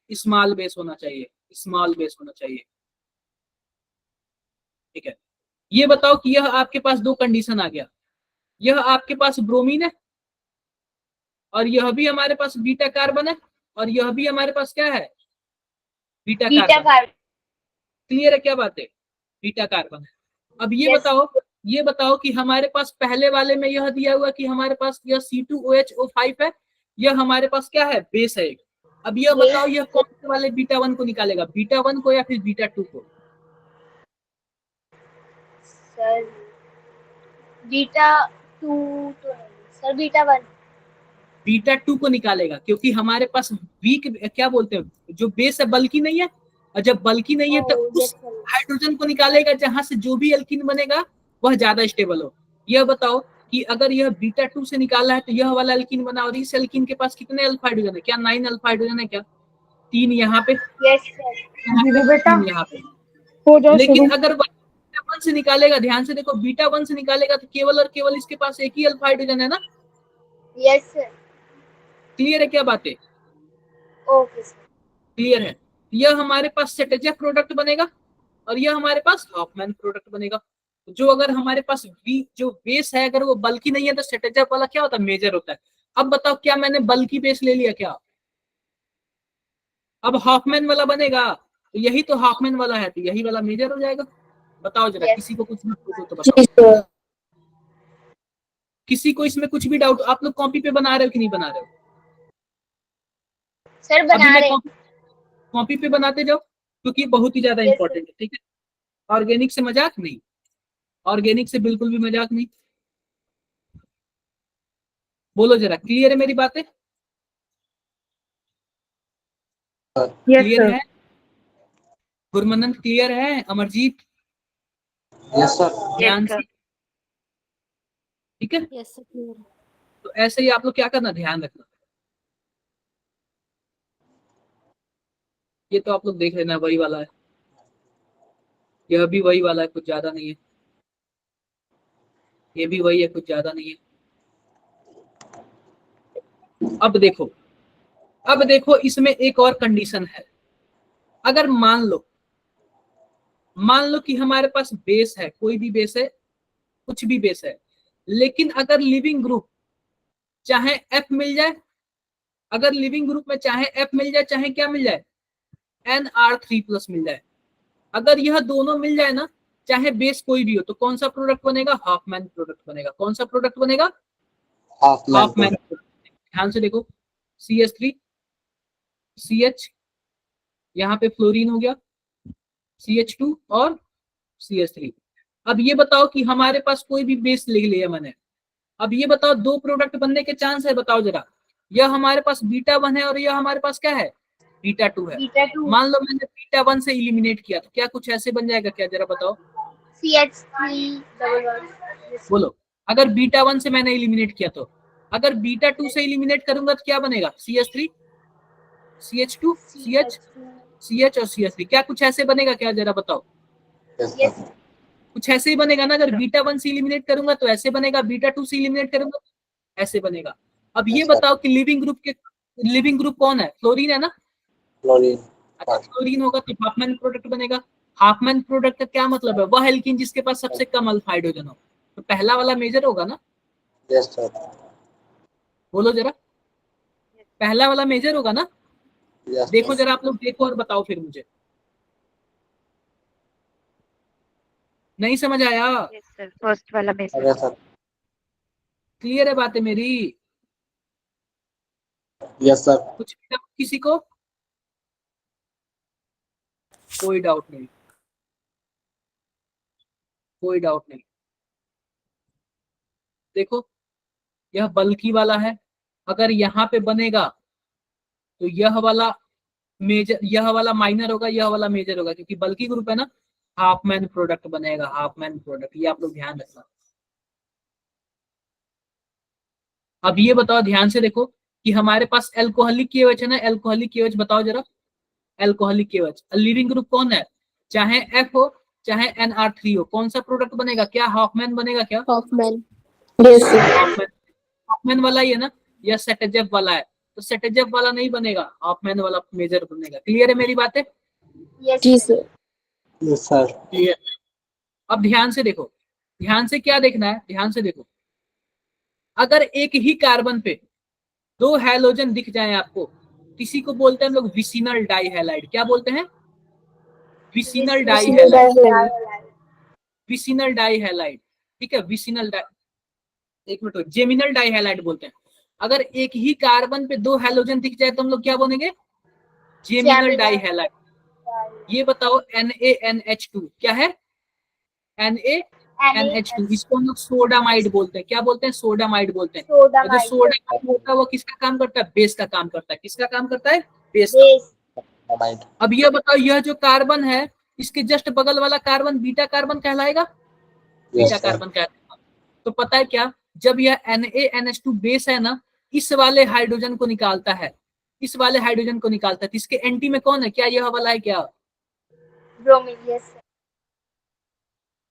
स्मॉल बेस होना चाहिए, स्मॉल बेस होना चाहिए। ठीक है, ये बताओ कि यह आपके पास दो कंडीशन आ गया, यह आपके पास ब्रोमीन है और यह भी हमारे पास बीटा कार्बन है, और यह भी हमारे पास क्या है, beta beta carbon. Carbon. Clear है क्या बात है? बीटा कार्बन है। अब यस। ये बताओ कि हमारे पास पहले वाले में यह दिया हुआ कि हमारे पास यह C2OHO5 है, यह हमारे पास क्या है, बेस है एक। अब यह बताओ यह कौन से वाले बीटा 1 को निकालेगा, बीटा 1 को या फिर बीटा 2 को? सर बीटा 2 तो नहीं सर, बीटा 1। बीटा 2 को निकालेगा, क्योंकि हमारे पास वीक क्या बोलते हैं, जो बेस है बल्कि नहीं है, और जब बल्कि नहीं है तो उस हाइड्रोजन को निकालेगा जहां से जो भी एल्कीन बनेगा वह ज्यादा स्टेबल हो। यह बताओ कि अगर यह बीटा 2 से निकाला है तो यह वाला एल्कीन बना, और इस एल्कीन के पास कितने अल्फा हाइड्रोजन है, क्या 9 अल्फा हाइड्रोजन है क्या? 3 यहाँ पे, यस सर। बेटा 3 यहाँ पे। हो जाए लेकिन शुरू। अगर बीटा 1 से निकालेगा, ध्यान से देखो, बीटा 1 से निकालेगा तो केवल और केवल इसके पास एक ही अल्फा हाइड्रोजन है ना। Yes sir. क्लियर है क्या बातें? Okay sir. क्लियर है? यह हमारे पास सेटजेब प्रोडक्ट बनेगा और यह हमारे पास हाफमैन प्रोडक्ट बनेगा। जो अगर हमारे पास जो बेस है अगर वो बल्कि नहीं है तो सेटजेब वाला क्या होता है, मेजर होता है। अब बताओ क्या मैंने बल्कि बेस ले लिया क्या? अब हाफमैन वाला बनेगा, तो यही तो हाफमैन वाला है, तो यही वाला मेजर हो जाएगा। बताओ जरा, Yes. किसी को कुछ भी पूछो तो जी बताओ। सर। किसी को इसमें कुछ भी डाउट? आप लोग कॉपी पे बना रहे हो कि नहीं बना रहे हो? सर अभी बना मैं रहे। कॉपी पे बनाते जाओ, क्योंकि बहुत ही ज्यादा Yes, इंपॉर्टेंट है। ठीक है, ऑर्गेनिक से मजाक नहीं, ऑर्गेनिक से बिल्कुल भी मजाक नहीं। बोलो जरा, क्लियर है मेरी बातें? Yes clear sir. है? गुरमनन क्लियर है? Amarjeet yes sir. ध्यान सर। से, ठीक है। Yes sir, clear. तो ऐसे ही आप लोग क्या करना, ध्यान रखना। ये तो आप लोग देख लेना, वही वाला है, यह भी वही वाला है, कुछ ज्यादा नहीं है, ये भी वही है, कुछ ज्यादा नहीं है। अब देखो इसमें एक और कंडीशन है। अगर मान लो कि हमारे पास बेस है, कोई भी बेस है, कुछ भी बेस है, लेकिन अगर लिविंग ग्रुप चाहे F मिल जाए, अगर लिविंग ग्रुप में चाहे F मिल जाए चाहे क्या मिल जाए, NR3+ मिल जाए, अगर यह दोनों मिल जाए ना, चाहे बेस कोई भी हो, तो कौन सा प्रोडक्ट बनेगा, हाफमैन प्रोडक्ट बनेगा। कौन सा प्रोडक्ट बनेगा, हाफमैन प्रोडक्ट। ध्यान से देखो, CH3 CH, यहाँ पे फ्लोरीन हो गया, CH2 और CH3। अब ये बताओ कि हमारे पास कोई भी बेस लिख लिया मैंने, अब ये बताओ दो प्रोडक्ट बनने के चांस है, बताओ जरा। यह हमारे पास बीटा 1 है और यह हमारे पास क्या है, बीटा 2 है। बीटा 2। मान लो मैंने बीटा 1 से इलिमिनेट किया तो क्या कुछ ऐसे बन जाएगा क्या, जरा बताओ, CH3 डबल बॉन्ड। बोलो। अगर बीटा 1 से मैंने एलिमिनेट किया तो, अगर बीटा 2 से एलिमिनेट करूंगा तो क्या बनेगा? CH3 CH2 CH CH और CH3, क्या कुछ ऐसे बनेगा क्या? जरा बताओ। यस कुछ ऐसे ही बनेगा ना। अगर बीटा 1 से एलिमिनेट करूंगा तो ऐसे बनेगा, बीटा 2 से एलिमिनेट करूंगा तो ऐसे बनेगा। अब ये बताओ कि लिविंग ग्रुप कौन है? फ्लोरीन है ना। क्लोरीन। अच्छा, फ्लोरीन होगा तो हाफमैन प्रोडक्ट बनेगा। हाफमैन प्रोडक्ट का क्या मतलब है? वह एल्कीन जिसके पास सबसे कम अल्फा हाइड्रोजन हो। तो पहला वाला मेजर होगा ना, यस सर। बोलो जरा। पहला वाला मेजर होगा ना। यस देखो जरा आप लोग, देखो और बताओ फिर मुझे। नहीं समझ आया? यस सर, फर्स्ट वाला मेजर। सर। सर। क्लियर है बातें मेरी? Yes sir. कुछ भी डाउट किसी को? कोई डाउट नहीं, कोई डाउट नहीं। देखो यह बल्कि वाला है, अगर यहाँ पे बनेगा तो यह वाला मेजर, यह वाला माइनर होगा, यह वाला मेजर होगा, क्योंकि बल्कि ग्रुप है ना। हाफमैन प्रोडक्ट बनेगा, हाफमैन प्रोडक्ट, ये आप लोग ध्यान रखना। अब ये बताओ, ध्यान से देखो कि हमारे पास एल्कोहलिक KOH है ना, एल्कोहलिक KOH बताओ जरा। एल्कोहलिक KOH लिविंग ग्रुप कौन है? चाहे F हो चाहे NR3 हो, कौन सा प्रोडक्ट बनेगा? क्या हाफमैन बनेगा क्या? Hofmann. Yes sir. Hofmann, Hofmann वाला ही है ना, या सेटेजेफ वाला है? तो सेटेजेफ वाला नहीं बनेगा, हाफमैन वाला मेजर बनेगा। क्लियर है मेरी बातें? यस जी सर। Yes sir. क्लियर। अब ध्यान से देखो, ध्यान से क्या देखना है, ध्यान से देखो। अगर एक ही कार्बन पे दो हैलोजन दिख जाए आपको, किसी को बोलते हैं हम लोग विसिनल डाई हैलाइड। क्या बोलते हैं? Vicinal die halide, vicinal die halide. ठीक है, विसिनल डाई, एक मिनट, जेमिनल डाई हैलाइड बोलते हैं। अगर एक ही कार्बन पे दो हैलोजन दिख जाए तो हम लोग क्या बोलेंगे? Geminal dihalide. ये बताओ NaNH2 क्या है? NaNH2, इसको हम लोग सोडामाइड बोलते हैं। क्या बोलते हैं? सोडामाइड बोलते हैं। और जो सोडामाइड होता है वो किसका काम करता है? बेस का काम करता है। किसका काम करता है? बेस का। अब ये बताओ, यह जो कार्बन है इसके जस्ट बगल वाला कार्बन बीटा कार्बन कहलाएगा? बीटा कार्बन कहलाएगा। तो पता है क्या, जब यह NaNH2 बेस है ना, इस वाले हाइड्रोजन को निकालता है, इस वाले हाइड्रोजन को निकालता है। तो इसके एंटी में कौन है? क्या यह वाला है? क्या ब्रोमीन? यस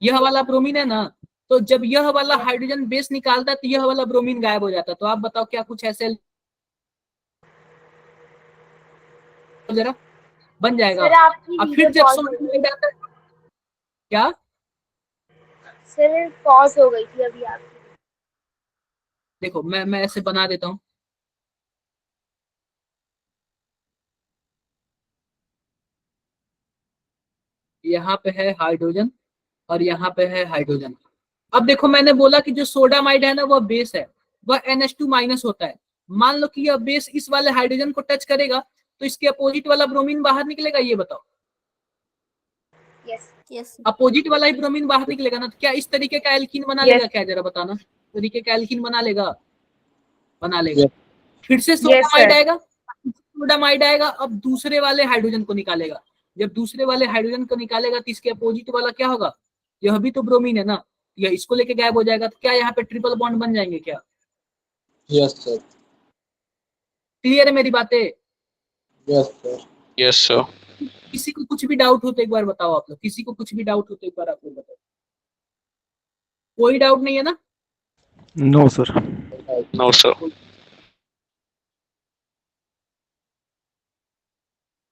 यह वाला ब्रोमीन है ना? तो जब यह वाला हाइड्रोजन बेस निकालता है तो यह वाला ब्रोमीन गायब हो जाता है। तो आप बताओ क्या कुछ ऐसे जरा बन जाएगा? सर, आपकी अब वीडियो फिर जब पॉज हो गई। सोडियम आता है क्या? सर पॉज हो गई थी अभी आपकी। देखो मैं ऐसे बना देता हूँ। यहाँ पे है हाइड्रोजन और यहाँ पे है हाइड्रोजन। अब देखो मैंने बोला कि जो सोडामाइड है ना वह बेस है, वह NH2 माइनस होता है। मान लो कि यह बेस इस वाले हाइड्रोजन को टच करेगा तो इसके अपोजिट वाला ब्रोमीन बाहर निकलेगा। ये बताओ, यस यस अपोजिट वाला ही ब्रोमीन बाहर निकलेगा ना। तो क्या इस तरीके का एल्कीन बना लेगा क्या? जरा बताना, तरीके का एल्कीन बना लेगा? बना लेगा। फिर से सोडामाइड आएगा, सोडामाइड आएगा, अब दूसरे वाले हाइड्रोजन को निकालेगा। जब दूसरे वाले हाइड्रोजन को निकालेगा तो इसके अपोजिट वाला क्या होगा? यह भी तो ब्रोमीन है ना, यह इसको लेके गायब हो जाएगा। तो क्या यहाँ पे ट्रिपल बॉन्ड बन जाएंगे क्या? Yes sir. क्लियर है मेरी बातें? Yes sir. Yes sir. किसी को कुछ भी डाउट हो तो एक बार बताओ आप लोग। किसी को कुछ भी डाउट हो तो एक बार आप लोग बताओ। कोई डाउट नहीं है ना? No sir. No sir.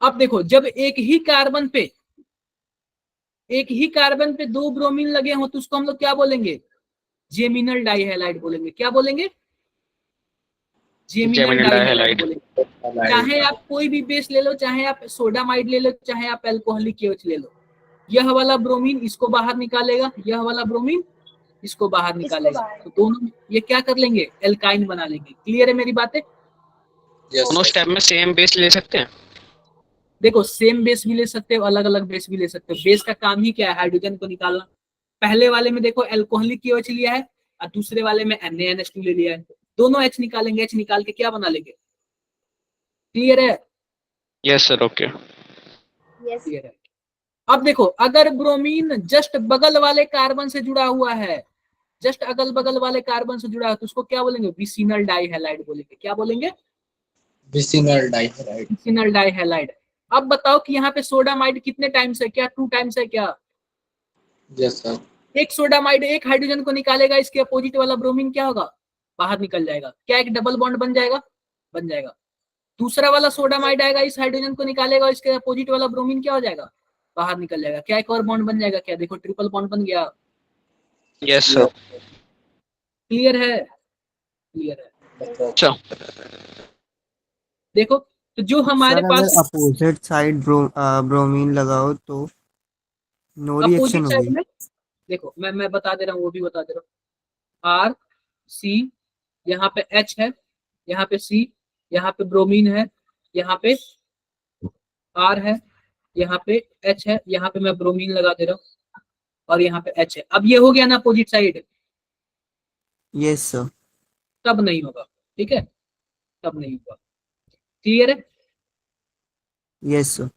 अब देखो, जब एक ही कार्बन पे दो ब्रोमीन लगे हो तो उसको हम लोग क्या बोलेंगे? जेमिनल डाइहैलाइड बोलेंगे। क्या बोलेंगे? Geminal geminal dihalide dihalide. बोलेंगे। चाहे आप कोई भी बेस ले लो, चाहे आप सोडामाइड ले लो, चाहे आप एल्कोहलिक KOH ले लो, यह वाला ब्रोमीन इसको बाहर निकालेगा, यह वाला ब्रोमीन इसको बाहर निकालेगा। तो दोनों ये क्या कर लेंगे? एल्काइन बना लेंगे। क्लियर है मेरी बातें? दोनों स्टेप में सेम बेस ले सकते हैं? देखो सेम बेस भी ले सकते हो, अलग अलग बेस भी ले सकते हो। बेस का काम ही क्या है? हाइड्रोजन को निकालना। पहले वाले में देखो एल्कोहलिक KOH लिया है और दूसरे वाले में NaNH2 ले लिया है। दोनों H निकालेंगे, H निकाल के क्या बना लेंगे? क्लियर है? Yes sir. Okay. Yes clear है। अब देखो, अगर ब्रोमीन जस्ट बगल वाले कार्बन से जुड़ा हुआ है जस्ट अगल बगल वाले कार्बन से जुड़ा है तो उसको क्या बोलेंगे, विसिनल डाइहैलाइड बोलेंगे। क्या बोलेंगे, विसिनल डाइहैलाइड। विसिनल डाइहैलाइड। अब बताओ कि यहाँ पे सोडामाइड कितने टाइम्स है, क्या 2 टाइम्स है क्या? Yes sir. एक सोडामाइड एक हाइड्रोजन को निकालेगा, इसके अपोजिट वाला ब्रोमीन क्या होगा, बाहर निकल जाएगा। क्या एक डबल बॉन्ड बन जाएगा, बन जाएगा। दूसरा वाला सोडामाइड आएगा, इस हाइड्रोजन को निकालेगा, इसके अपोजिट वाला ब्रोमीन क्या हो जाएगा, बाहर निकल जाएगा। क्या एक और बॉन्ड बन जाएगा, क्या देखो ट्रिपल बॉन्ड बन गया। Yes sir. क्लियर है, क्लियर है। अच्छा, देखो तो जो हमारे सर पास अगर अपोजिट साइड ब्रोमीन लगाओ तो नो रिएक्शन अपोजिट साइड होगी। में, देखो मैं बता दे रहा हूँ, वो भी बता दे रहा हूँ। आर सी, यहाँ पे एच है, यहाँ पे सी, यहाँ पे ब्रोमीन है, यहाँ पे आर है, यहाँ पे एच है, यहाँ पे मैं ब्रोमीन लगा दे रहा हूँ, और यहाँ पे एच है। अब ये हो गया ना अपोजिट साइड, यस सर। तब नहीं होगा, ठीक है, तब नहीं होगा। क्लियर है? Yes sir.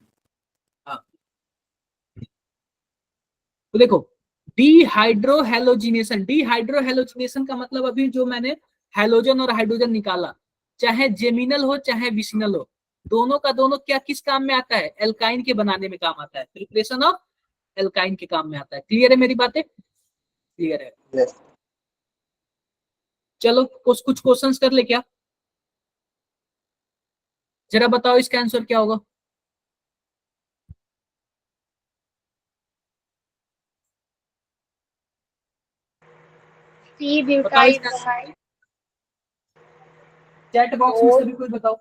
हाँ, तो देखो डिहाइड्रोहेलोजिनेशन, डिहाइड्रोहेलोजिनेशन का मतलब अभी जो मैंने हेलोजन और हाइड्रोजन निकाला, चाहे जेमिनल हो चाहे विसिनल हो, दोनों का दोनों क्या किस काम में आता है, एल्काइन के बनाने में काम आता है, प्रिपरेशन ऑफ एल्काइन के काम में आता है। क्लियर है मेरी बातें, क्लियर है? यस। चलो कुछ क्वेश्चंस कर ले क्या, जरा बताओ इसका आंसर क्या होगा। सी बताओ ब्यूटाइल इसका, ब्रोमाइड। चैट बॉक्स में और सभी कोई बताओ।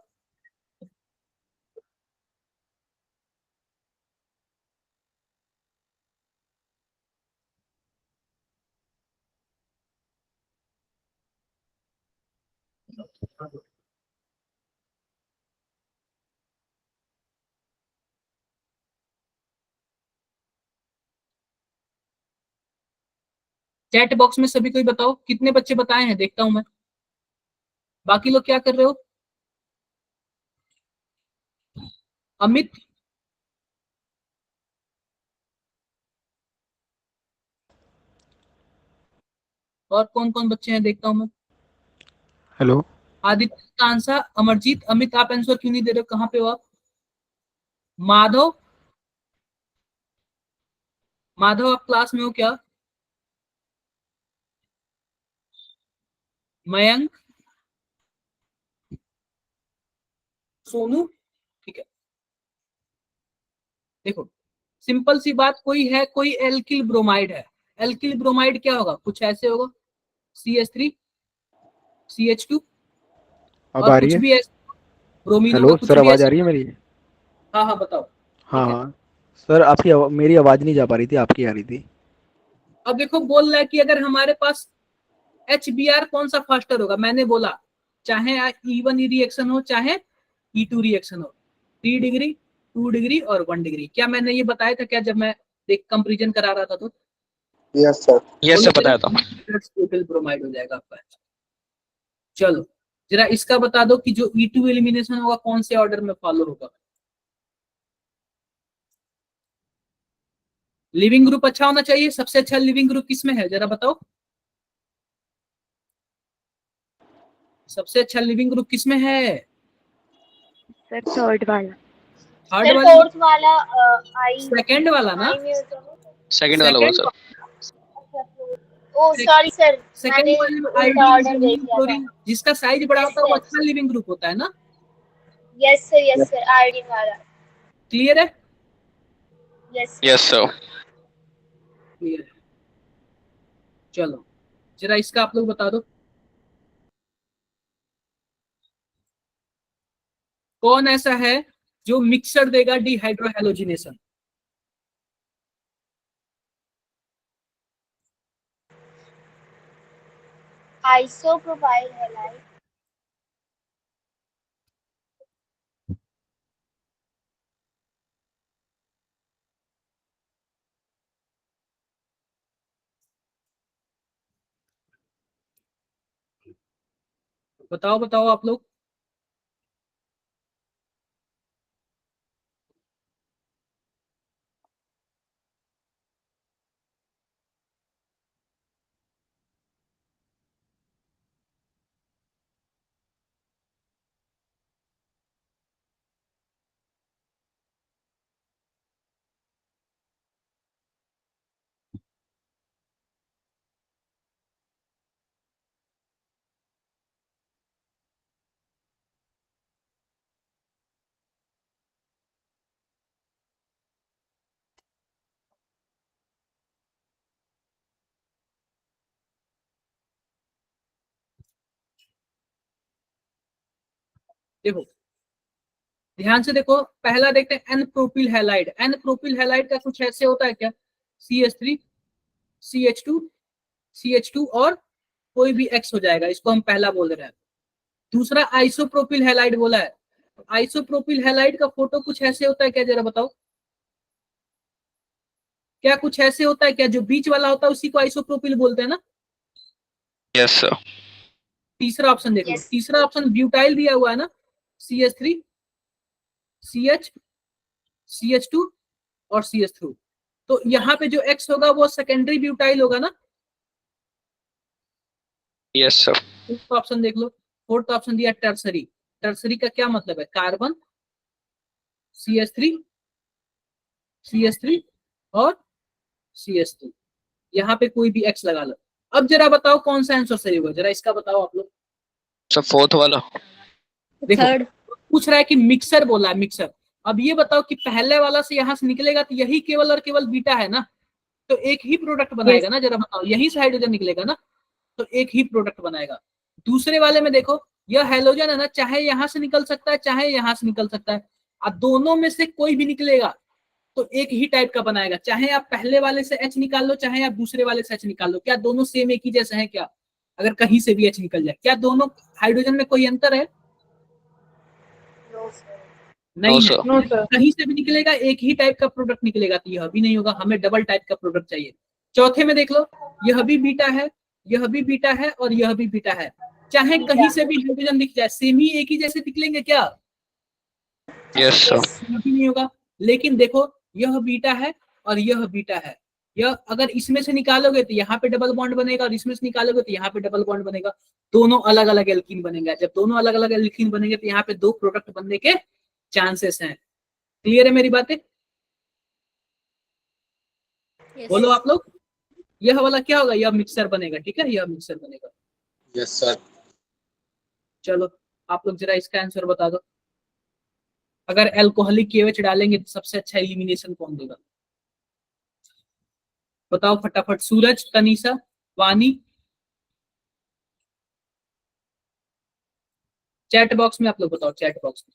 चैट बॉक्स में सभी कोई बताओ, कितने बच्चे बताए हैं देखता हूं मैं, बाकी लोग क्या कर रहे हो। अमित, और कौन कौन बच्चे हैं देखता हूं मैं। हेलो। आदित्य, कांसा, अमरजीत, अमित आप आंसर क्यों नहीं दे रहे हो, कहाँ पे हो आप? माधव, माधव आप क्लास में हो क्या? मयंक, सोनू, ठीक है। देखो सिंपल सी बात, कोई है, कोई एल्किल ब्रोमाइड है, एल्किल ब्रोमाइड क्या होगा, कुछ ऐसे होगा, CH3 CH2, अब और आ रही कुछ है? भी ऐसे ब्रोमीनो का हेलो कुछ सर, भी आवाज आ ऐसे। रही है मेरी? हाँ हाँ बताओ। हाँ ठीक है, हाँ। सर आपकी मेरी आवाज नहीं जा पा रही थी, आपकी आ रही थी। अब देखो बोल रहा है कि अगर हमारे पास HBr कौन सा फास्टर होगा, मैंने बोला चाहे E1 रिएक्शन हो चाहे E2 रिएक्शन हो, 3 डिग्री, 2 डिग्री और 1 डिग्री। क्या मैंने ये बताया था क्या जब मैं देख कंपेरिजन करा रहा था तो? Yes sir. यस बोलो सर, बताया था। टोटल ब्रोमाइड हो जाएगा आपका। चलो जरा इसका बता दो कि जो E2 एलिमिनेशन होगा कौन से ऑर्डर में फॉलो होगा। लिविंग ग्रुप अच्छा होना चाहिए, सबसे अच्छा लिविंग ग्रुप किसमें है जरा बताओ, सबसे अच्छा लिविंग ग्रुप किसमें है? सर थर्ड वाला। थर्ड सर वाले में, फोर्थ वाला आई सेकंड वाला ना, आई में होता है। सेकंड वाला होगा सेकंड, सर। अच्छा ओ सॉरी सर, सेकंड मैंने वाले में उल्टा आयोडीन, ऑर्डर देख ब्रोमीन, लिया था। क्लोरीन, जिसका साइज बड़ा यस होता है वो सर, अच्छा लिविंग ग्रुप होता है ना। यस सर आयोडीन वाला। क्लियर है, यस यस सर। क्लियर है। चलो जरा इसका आप लोग बता दो, कौन ऐसा है जो मिक्सर देगा डिहाइड्रोहेलोजिनेशन। Isopropyl halide. बताओ बताओ आप लोग। देखो ध्यान से देखो, पहला देखते हैं n propyl halide. N propyl halide का कुछ ऐसे होता है क्या, CH3 CH2 CH2 और कोई भी X हो जाएगा, इसको हम पहला बोल रहे हैं। दूसरा आइसोप्रोपिल हैलाइड बोला है। आइसोप्रोपिल हैलाइड का फोटो कुछ ऐसे होता है क्या, जरा बताओ, क्या कुछ ऐसे होता है क्या, जो बीच वाला होता है उसी को आइसोप्रोपिल बोलते हैं ना। Yes sir. तीसरा ऑप्शन देख लो, Yes. तीसरा ऑप्शन ब्यूटाइल दिया हुआ है ना, CH3 CH CH2 और CH2। तो यहाँ पे जो X होगा वो सेकेंडरी ब्यूटाइल होगा ना। Yes sir. फोर्थ ऑप्शन देख लो, फोर्थ ऑप्शन दिया टर्सरी। टर्सरी का क्या मतलब है, कार्बन CH3 CH3 और CH2, यहाँ पे कोई भी X लगा लो। अब जरा बताओ कौन सा आंसर सही होगा, जरा इसका बताओ आप लोग। सर फोर्थ वाला। देखो थर्ड। पूछ रहा है कि मिक्सर बोला है, मिक्सर। अब ये बताओ कि पहले वाला से यहाँ से निकलेगा तो यही केवल और केवल बीटा है ना, तो एक ही प्रोडक्ट बनाएगा ना, जरा बताओ, यही से हाइड्रोजन निकलेगा ना, तो एक ही प्रोडक्ट बनाएगा। दूसरे वाले में देखो, यह हेलोजन है ना, चाहे यहां से निकल सकता है चाहे यहां से निकल सकता है, अब दोनों में से कोई भी निकलेगा तो एक ही टाइप का बनाएगा, चाहे आप पहले वाले से H निकाल लो चाहे आप दूसरे वाले से H निकाल लो। क्या दोनों सेम एक ही जैसे हैं क्या, अगर कहीं से भी H निकल जाए, क्या दोनों हाइड्रोजन में कोई अंतर है, No, sir. नो नहीं है। सर। No sir. कहीं से भी निकलेगा एक ही टाइप का प्रोडक्ट निकलेगा, तो यह भी नहीं होगा, हमें डबल टाइप का प्रोडक्ट चाहिए। चौथे में देख लो, यह भी बीटा है, यह भी बीटा है और यह भी बीटा है, चाहे कहीं से भी हाइड्रोजन दिख जाए सेम ही एक ही जैसे निकलेंगे क्या, यस सर। Yes. यह भी नहीं होगा। लेकिन देखो यह बीटा है और यह बीटा है, यह अगर इसमें से निकालोगे तो यहाँ पे डबल बॉन्ड बनेगा और इसमें से निकालोगे तो यहाँ पे डबल बॉन्ड बनेगा, दोनों अलग अलग एल्कीन बनेगा। जब दोनों अलग अलग एल्कीन बनेंगे तो यहाँ पे दो प्रोडक्ट बनने के चांसेस हैं। क्लियर है मेरी बातें, बोलो आप लोग। यह वाला क्या होगा, यह मिक्सर बनेगा, ठीक है, यह मिक्सर बनेगा। Yes, sir. चलो आप लोग जरा इसका आंसर बता दो, अगर एल्कोहलिक KOH डालेंगे तो सबसे अच्छा एलिमिनेशन कौन देगा, बताओ फटाफट, सूरज, तनीषा, वानी, चैट बॉक्स में आप लोग बताओ, चैट बॉक्स में।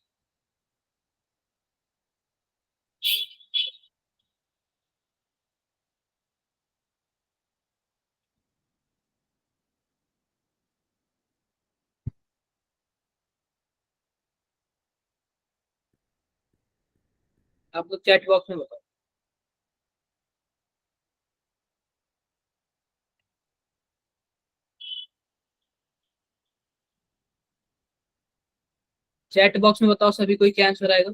आप लोग चैट बॉक्स में बताओ। चैट बॉक्स में बताओ सभी कोई, क्या आंसर आएगा।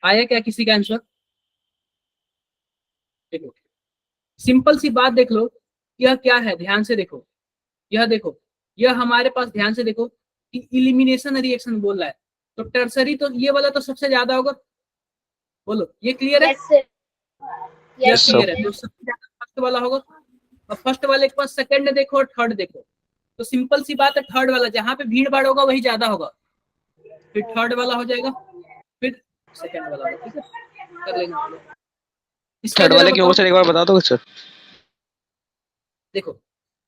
आया क्या किसी का आंसर, देखो सिंपल सी बात देख लो, यह क्या है, ध्यान से देखो, यह देखो, यह हमारे पास ध्यान से देखो कि इलिमिनेशन रिएक्शन बोल रहा है, तो टर्सरी तो ये वाला तो सबसे ज्यादा होगा, बोलो ये क्लियर है, Yes, sir. यह Yes, yes sir. Clear sir. है, तो सबसे ज्यादा फर्स्ट वाला होगा। और फर्स्ट वाले के पास सेकंड देखो और थर्ड देखो, तो सिंपल सी बात है, थर्ड वाला जहां पे भीड़ भाड़ होगा वही ज्यादा होगा, फिर थर्ड वाला हो जाएगा, फिर सेकंड वाला होगा, ठीक है, कर लेना आप लोग। इसका थर्ड जरा वाले की बताओ, ओर से एक बार बता दो सर। देखो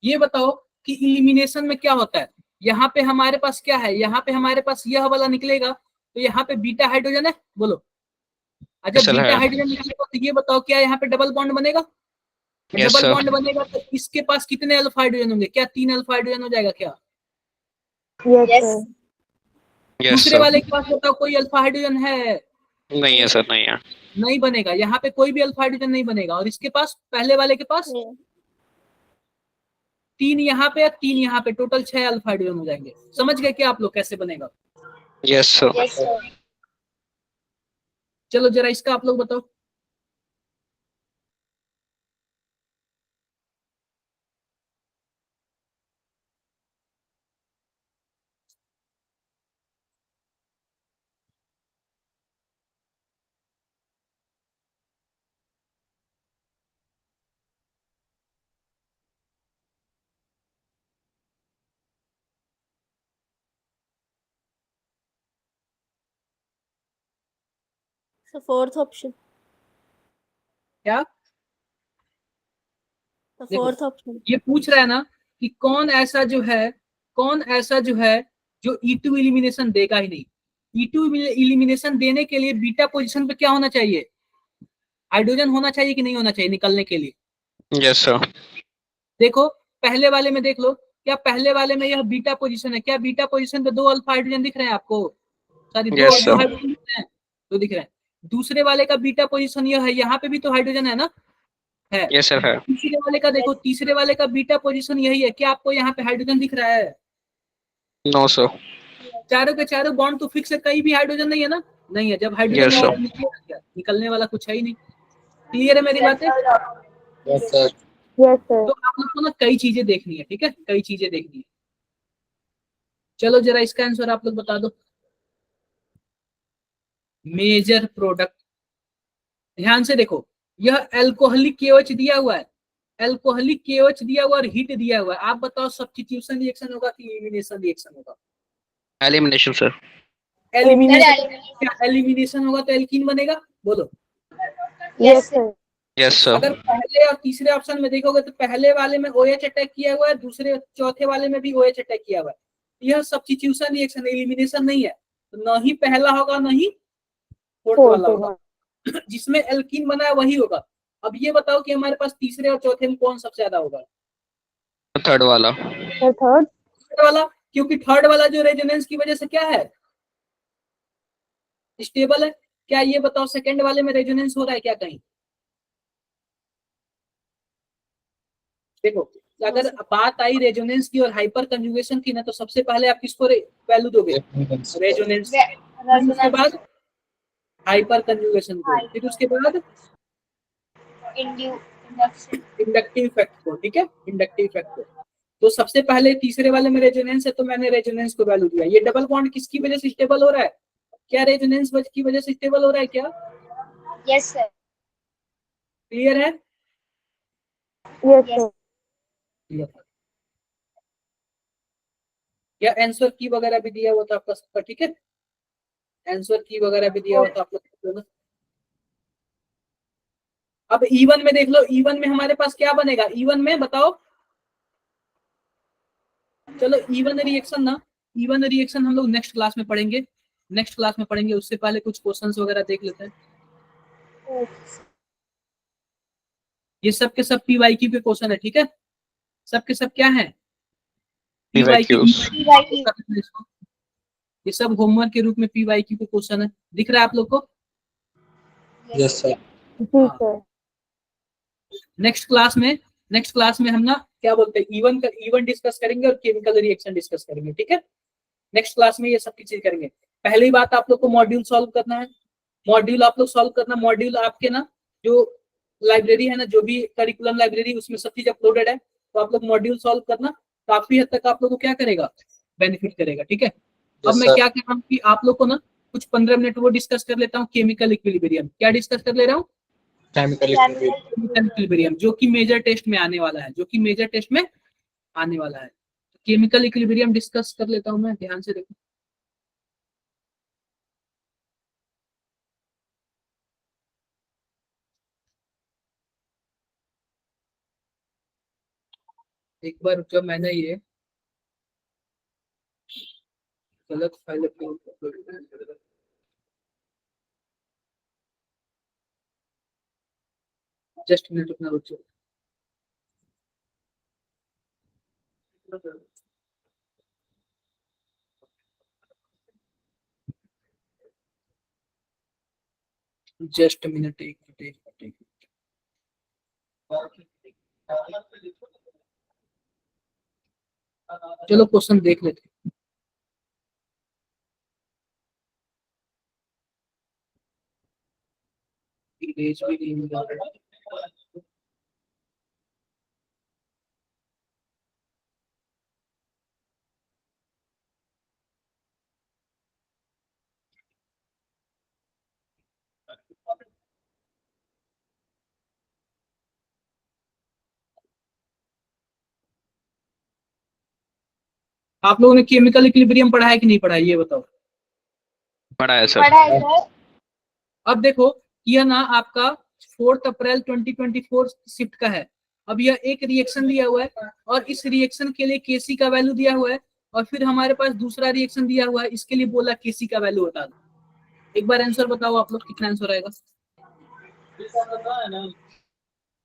ये बताओ कि इलिमिनेशन में क्या होता है, यहाँ पे हमारे पास क्या है, यहाँ पे हमारे पास यह वाला निकलेगा तो यहाँ पे बीटा हाइड्रोजन है, बोलो, और जब सर बीटा है। हाइड्रोजन निकलेगा तो ये बताओ क्या यहाँ पे डबल बॉन्ड बनेगा, यस डबल सर। बॉन्ड बनेगा तो इसके पास कितने अल्फा हाइड्रोजन होंगे, क्या 3 अल्फा हाइड्रोजन हो जाएगा क्या, Yes. यस दूसरे सर। वाले के पास बताओ कोई अल्फा हाइड्रोजन है, नहीं है सर, नहीं है। नहीं बनेगा, यहाँ पे कोई भी अल्फा हाइड्रोजन नहीं बनेगा, और इसके पास पहले वाले के पास 3 यहाँ पे या 3 यहाँ पे, टोटल 6 अल्फा हाइड्रोजन हो जाएंगे। समझ गए क्या आप लोग कैसे बनेगा, यस सर। Yes, sir. चलो जरा इसका आप लोग बताओ। So fourth option. क्या The देखो, fourth option. ये पूछ रहा है ना कि कौन ऐसा जो है जो E2 इलिमिनेशन देगा ही नहीं। E2 इलिमिनेशन देने के लिए बीटा पोजीशन पे क्या होना चाहिए? हाइड्रोजन होना चाहिए कि नहीं होना चाहिए निकलने के लिए? Yes sir. देखो पहले वाले में देख लो, क्या पहले वाले में यह बीटा पोजीशन है? क्या बीटा पोजीशन पे 2 अल्फा हाइड्रोजन दिख रहे हैं आपको? सॉरी, दो यस दो सर। हाइड्रोजन दिख रहे हैं, दो दिख रहे हैं। दूसरे वाले का बीटा पोजीशन यह है, यहाँ पे भी तो हाइड्रोजन है ना, है। यस सर है। तीसरे वाले का देखो, तीसरे वाले का बीटा पोजीशन यही है, क्या आपको यहाँ पे हाइड्रोजन दिख रहा है? No sir. चारों के चारों बॉन्ड तो फिक्स है, कहीं भी हाइड्रोजन नहीं है ना, नहीं है। जब हाइड्रोजन यस नहीं है सर। तो निकलेगा क्या? निकलने वाला कुछ है ही नहीं। क्लियर है मेरी बातें? Yes, sir. Yes, sir. तो आप लोग को ना कई चीजें देखनी है, ठीक है, कई चीजें देखनी है। चलो जरा इसका आंसर आप लोग बता दो। मेजर प्रोडक्ट, ध्यान से देखो, यह अल्कोहलिक KOH दिया हुआ है, अल्कोहलिक KOH दिया हुआ और हीट दिया हुआ है। आप बताओ सब्स्टिट्यूशन रिएक्शन होगा कि एलिमिनेशन रिएक्शन होगा? Elimination sir. एलिमिनेशन होगा तो एल्कीन बनेगा, बोलो। Yes sir. Yes sir. अगर पहले और तीसरे ऑप्शन में देखोगे तो पहले वाले में OH अटैक किया हुआ है, दूसरे चौथे वाले में भी OH अटैक किया हुआ है। यह सब्स्टिट्यूशन रिएक्शन, एलिमिनेशन नहीं है, तो न ही पहला होगा न ही फोर्थ वाला होगा। जिसमें एल्कीन बना है वही होगा। अब ये बताओ कि हमारे पास तीसरे और चौथे में कौन सबसे ज्यादा होगा? थर्ड वाला। थर्ड. थर्ड वाला, क्योंकि थर्ड वाला जो रेजोनेंस की वजह से क्या है, स्टेबल है। क्या ये बताओ सेकंड वाले में रेजोनेंस हो रहा है क्या कहीं? देखो, अगर बात आई रेजोनेंस की और हाइपर कंजुगेशन की ना, तो सबसे पहले आप किसको वैल्यू दोगे? रेजोनेंस। उसके बाद हाइपर कंजुगेशन को, फिर उसके बाद इंडक्टिव इफेक्ट को, ठीक है, इंडक्टिव इफेक्ट को। तो सबसे पहले तीसरे वाले में रेजोनेंस है तो मैंने रेजोनेंस को वैल्यू दिया। ये डबल बॉन्ड किसकी वजह से स्टेबल हो रहा है? क्या रेजोनेंस की वजह से स्टेबल हो रहा है क्या? Yes sir. क्लियर है? यस। या आंसर की वगैरह भी दिया हुआ था आपका सबका, ठीक है, आंसर की वगैरह भी दिया हुआ था आप लोग। अब E1 में देख लो, E1 में हमारे पास क्या बनेगा? E1 में बताओ, चलो E1 रिएक्शन ना, E1 रिएक्शन हम लोग नेक्स्ट क्लास में पढ़ेंगे, नेक्स्ट क्लास में पढ़ेंगे। उससे पहले कुछ क्वेश्चंस वगैरह देख लेते हैं। ये सब के सब PYQ के क्वेश्चन है, ठीक है, सब के सब क्या है? PYQ। ये सब होमवर्क के रूप में PYQ के क्वेश्चन है। दिख रहा है आप लोग को? Yes, sir. नेक्स्ट क्लास में हम ना क्या बोलते हैं, E1 डिस्कस करेंगे और केमिकल रिएक्शन डिस्कस करेंगे, ठीक है। नेक्स्ट क्लास में ये सब की चीज करेंगे। पहली बात आप लोग को मॉड्यूल सॉल्व करना है, मॉड्यूल आप लोग सॉल्व करना। मॉड्यूल आपके ना जो लाइब्रेरी है ना, जो भी करिकुलम लाइब्रेरी, उसमें सब चीज अपलोडेड है, तो आप लोग मॉड्यूल सॉल्व करना। काफी हद तक आप लोग को क्या करेगा, बेनिफिट करेगा, ठीक है। अब मैं क्या कर रहा हूँ कि आप लोग को ना कुछ 15 मिनट वो डिस्कस कर लेता हूँ, केमिकल इक्विलिब्रियम। क्या डिस्कस कर ले रहा हूँ? Chemical इक्विलिब्रियम, जो कि मेजर टेस्ट में आने वाला है, केमिकल इक्विलिब्रियम डिस्कस कर लेता हूँ मैं, ध्यान से देखो। एक बार जब मैंने ये गलत फाइल जस्ट मिनट अपना रुक जाओ। जस्ट मिनट, एक मिनट। चलो क्वेश्चन देख लेते हैं। इमेज भी नहीं मिल रहा है। आप लोगों ने केमिकल इक्विलिब्रियम पढ़ा है कि नहीं पढ़ा है, ये बताओ। पढ़ा है सर। पढ़ा है सर। अब देखो यह ना आपका 4 अप्रैल 2024 शिफ्ट का है। अब यह एक रिएक्शन दिया हुआ है और इस रिएक्शन के लिए केसी का वैल्यू दिया हुआ है और फिर हमारे पास दूसरा रिएक्शन दिया हुआ है, इसके लिए बोला केसी का वैल्यू बता दो। एक बार आंसर बताओ आप लोग, कितना आंसर आएगा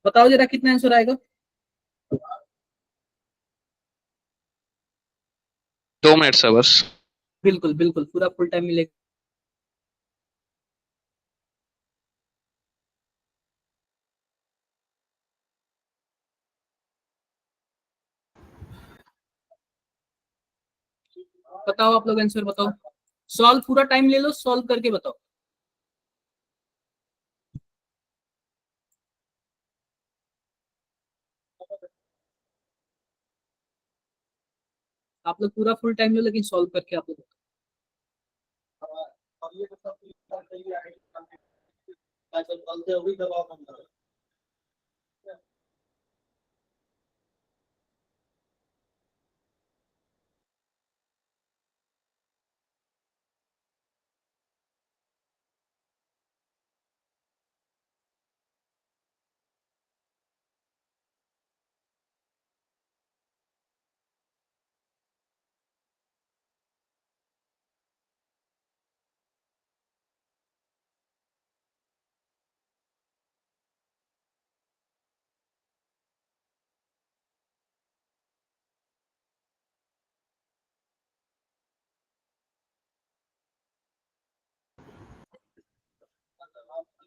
बताओ जरा, कितना आंसर आएगा? 2 मिनट सर बस। बिल्कुल बिल्कुल, पूरा फुल टाइम मिलेगा। बताओ आप लोग आंसर बताओ, सॉल्व पूरा टाइम ले लो, सॉल्व करके बताओ। आप लोग पूरा फुल टाइम लो, लेकिन सॉल्व करके आप लोग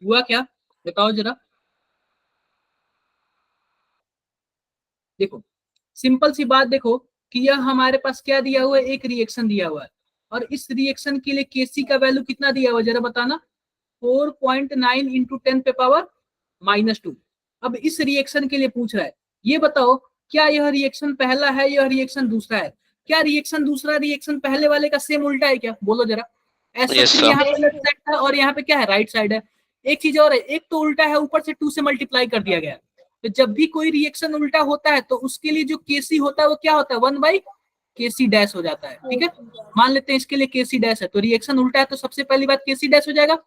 हुआ क्या बताओ जरा। देखो सिंपल सी बात, देखो कि यह हमारे पास क्या दिया हुआ है, एक रिएक्शन दिया हुआ है और इस रिएक्शन के लिए केसी का वैल्यू कितना दिया हुआ है जरा बताना, 4.9 इंटू 10 पे पावर -2। अब इस रिएक्शन के लिए पूछ रहा है, ये बताओ क्या यह रिएक्शन पहला है, यह रिएक्शन दूसरा है? क्या रिएक्शन दूसरा रिएक्शन पहले वाले का सेम उल्टा है क्या, बोलो जरा। Yes, SO3 sir. यहाँ पे लेफ्ट साइड था और यहाँ पे क्या है, राइट साइड है। एक चीज और है, एक तो उल्टा है, ऊपर से 2 से मल्टीप्लाई कर दिया गया है। तो जब भी कोई रिएक्शन उल्टा होता है तो उसके लिए जो केसी होता है वो क्या होता है, 1/KC डैश हो जाता है। ठीक है, मान लेते हैं इसके लिए केसी डैश है, तो रिएक्शन उल्टा है तो सबसे पहली बात केसी डैश हो जाएगा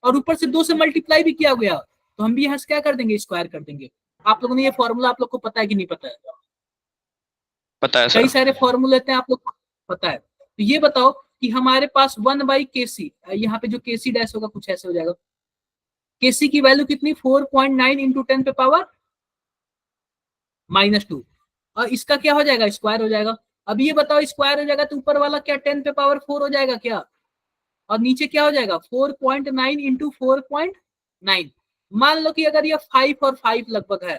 और ऊपर से 2 से मल्टीप्लाई भी किया गया तो हम भी यहाँ से क्या कर देंगे, स्क्वायर कर देंगे। आप लोगों ने ये फॉर्मूला आप लोग को पता है कि नहीं पता है? पता है कई सर। सारे फॉर्मूले हैं आप लोग को पता है। तो ये बताओ कि हमारे पास 1/KC, यहाँ पे जो केसी डैश होगा कुछ ऐसे हो जाएगा। केसी की वैल्यू कितनी, 4.9 इंटू 10 पे पावर -2 और इसका क्या हो जाएगा, स्क्वायर हो जाएगा। अब ये बताओ स्क्वायर हो जाएगा तो ऊपर वाला क्या 10 पे पावर 4 हो जाएगा क्या, और नीचे क्या हो जाएगा 4.9 इंटू 4.9। मान लो कि अगर ये 5 और 5 लगभग है,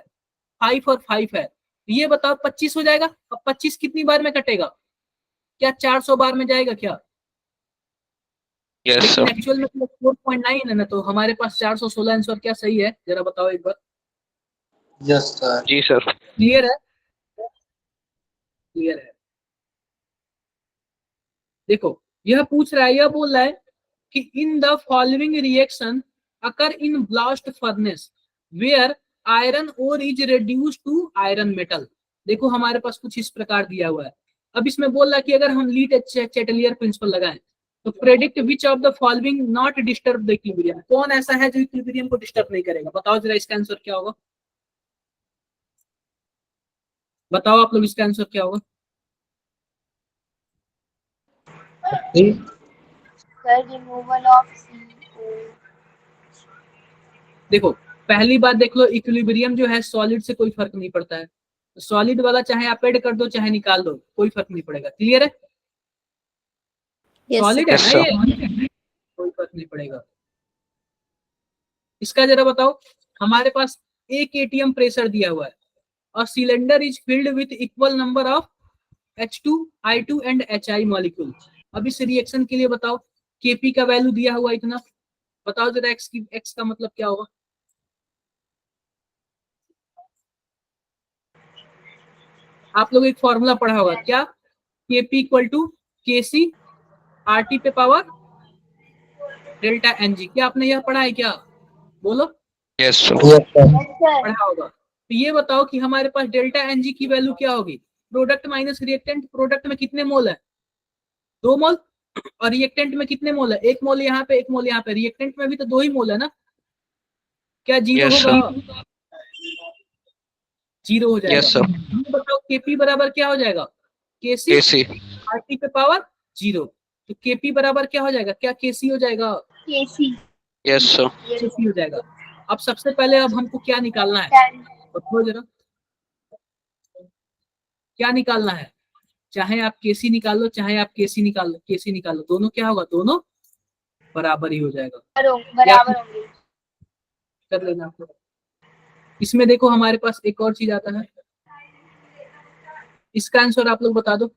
5 और 5 है, तो ये बताओ 25 हो जाएगा। अब 25 कितनी बार में कटेगा, क्या 400 बार में जाएगा क्या? यस लेकिन सर। एक्चुअल में तो 4.9 है ना, तो हमारे पास 416 आंसर क्या सही है, जरा बताओ एक बार। Yes sir. जी सर। क्लियर है, क्लियर है। देखो यह पूछ रहा है, यह बोल रहा है कि in the following reaction occur in blast furnace where iron ore is reduce to iron metal. देखो हमारे पास कुछ इस प्रकार दिया हुआ है। अब इसमें बोल रहा है कि अगर हम लीट चैटलियर प्रिंसिपल लगाएं तो predict which of the following not disturb the equilibrium. कौन ऐसा है जो इक्विलिब्रियम को डिस्टर्ब नहीं करेगा, बताओ जरा इसका आंसर क्या होगा, बताओ आप लोग इसका आंसर क्या होगा। Sir removal of CO। देखो पहली बात देख लो, इक्विलिब्रियम जो है सॉलिड से कोई फर्क नहीं पड़ता है, सॉलिड वाला चाहे आप ऐड कर दो चाहे निकाल दो कोई फर्क नहीं पड़ेगा। क्लियर है, सॉलिड है Yes, ना sir. ये, कोई फर्क नहीं पड़ेगा। इसका जरा बताओ, हमारे पास 1 atm प्रेशर दिया हुआ है और cylinder is filled with equal number of H2 I2 and HI molecule. अब इस रिएक्शन के लिए बताओ Kp का वैल्यू दिया हुआ इतना, बताओ जरा x का मतलब क्या होगा। आप लोग एक फॉर्मूला पढ़ा होगा क्या, Kp equal to KC RT पे पावर डेल्टा Ng। क्या आपने यह पढ़ा है क्या, बोलो। Yes sir. Yes sir. Sir पढ़ा होगा। तो ये बताओ कि हमारे पास डेल्टा Ng की वैल्यू क्या होगी, प्रोडक्ट माइनस रिएक्टेंट, प्रोडक्ट में कितने मोल है, 2 मोल। और रिएक्टेंट में कितने मोल है? 1 मोल यहाँ पे, 1 मोल यहाँ पे। रिएक्टेंट में भी तो 2 ही मोल है ना, क्या जीरो Yes, होगा? जीरो हो जाएगा। Yes, sir. ये बताओ केपी बराबर क्या हो जाएगा? केसी KC. आरटी पे पावर 0। तो केपी बराबर क्या हो जाएगा? क्या केसी हो जाएगा? केसी। Yes, sir. केसी हो जाएगा। अब सबसे पहले अब हमको क्या निकालना है? बताओ जरा, क्या निकालना है? चाहे आप केसी निकाल लो, चाहे आप केसी निकाल लो, केसी निकाल लो, दोनों क्या होगा? दोनों बराबर ही हो जाएगा। बराबर होंगे। कर लेना आपको। इसमें देखो हमारे पास एक और चीज आता है, इसका आंसर आप लोग बता दो।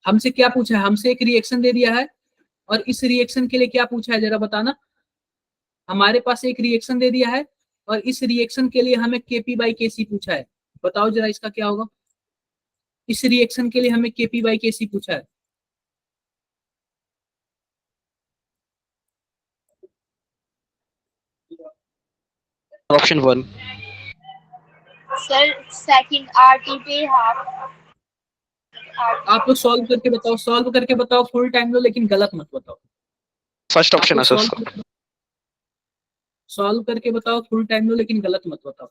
हमसे क्या पूछा है? हमसे एक रिएक्शन दे दिया है और इस रिएक्शन के लिए क्या पूछा है जरा बताना। हमारे पास एक रिएक्शन दे दिया है और इस रिएक्शन के लिए हमें केपी बाई केसी पूछा है। बताओ जरा इसका क्या होगा? इस रिएक्शन के लिए हमें केपी बाई केसी पूछा है। Option 1. सर सेकंड आरटी पे हाफ। आप लोग सॉल्व करके बताओ, सॉल्व करके बताओ, फुल टाइम लो लेकिन गलत मत बताओ। First option है सर. सॉल्व करके बताओ, फुल टाइम लो लेकिन गलत मत बताओ।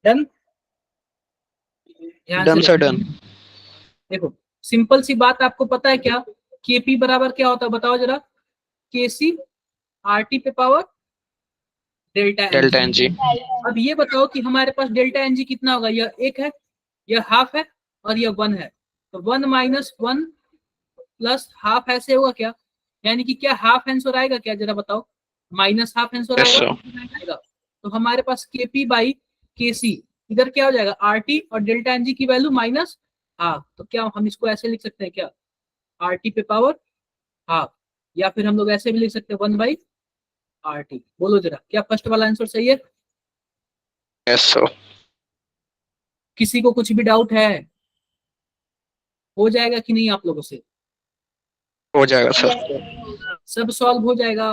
डन? Done sir, done. देखो सिंपल सी बात, आपको पता है क्या? केपी बराबर क्या होता है बताओ जरा? केसी आरटी पे power delta Delta N. NG. अब ये बताओ कि हमारे पास डेल्टा एनजी कितना होगा? यह 1 है, यह हाफ है और यह 1 है। तो 1 माइनस 1 प्लस हाफ ऐसे होगा क्या? यानी कि क्या हाफ आंसर आएगा क्या जरा बताओ? माइनस हाफ आंसर Yes, आएगा। तो हमारे पास केपी बाई केसी इधर क्या हो जाएगा? आरटी और डेल्टा एनजी की वैल्यू माइनस हाफ। तो क्या हम इसको ऐसे लिख सकते हैं क्या? आरटी पे पावर हाफ, या फिर हम लोग ऐसे भी लिख सकते हैं 1 बाई आरटी। बोलो जरा, क्या फर्स्ट वाला आंसर सही है? Yes, sir. किसी को कुछ भी डाउट है? हो जाएगा कि नहीं आप लोगों से? हो जाएगा सर. सब सॉल्व हो जाएगा?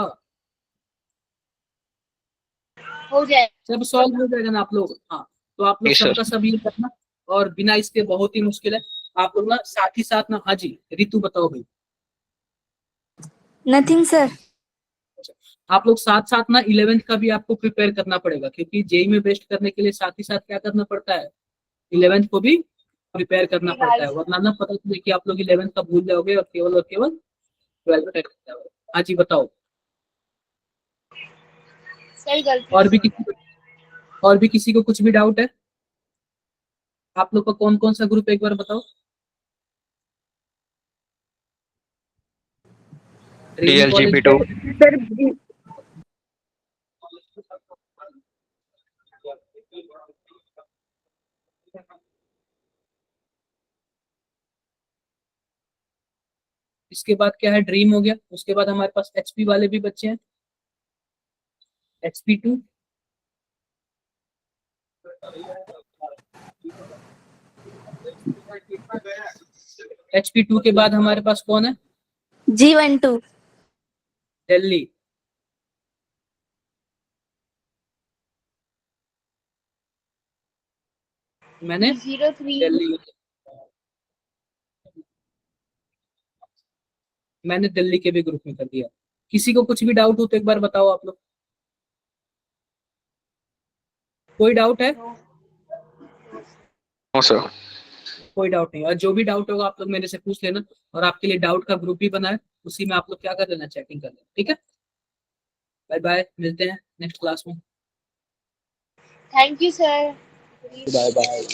हो जाए। सब सॉल्व हो जाएगा ना आप लोग? हाँ, तो आप लोग Yes, sir. सबका सब ये करना, और बिना इसके बहुत ही मुश्किल है। आप लोग ना साथ ही साथ ना, हाँ जी रितु बताओ भाई। Nothing sir. आप लोग साथ साथ ना 11th का भी आपको प्रिपेयर करना पड़ेगा, क्योंकि जेई में बेस्ट करने के लिए साथ ही साथ क्या करना पड़ता है? 11th को भी प्रिपेयर करना पड़ता है, वरना ना पता चले कि आप लोग 11th का भूल जाओगे और केवल 12th का करते जाओगे। हाँ जी बताओ। सही गलती। और भी किसी को कुछ भी डाउट है? आप लोग का कौन कौन सा ग्रुप एक बार बताओ? DLGP2. सर इसके बाद क्या है? ड्रीम हो गया। उसके बाद हमारे पास एचपी वाले भी बच्चे हैं, HP2। HP2 के बाद हमारे पास कौन है? G12। दिल्ली। मैंने 03। दिल्ली, मैंने दिल्ली के भी ग्रुप में कर दिया। किसी को कुछ भी डाउट हो तो एक बार बताओ आप लोग। कोई डाउट है? No sir. कोई डाउट नहीं। और जो भी डाउट होगा आप लोग मेरे से पूछ लेना, और आपके लिए डाउट का ग्रुप भी बना है, उसी में आप लोग क्या कर लेना? चैटिंग कर लेना। ठीक है, बाय बाय, मिलते हैं नेक्स्ट क्लास में। Thank you sir. Bye bye.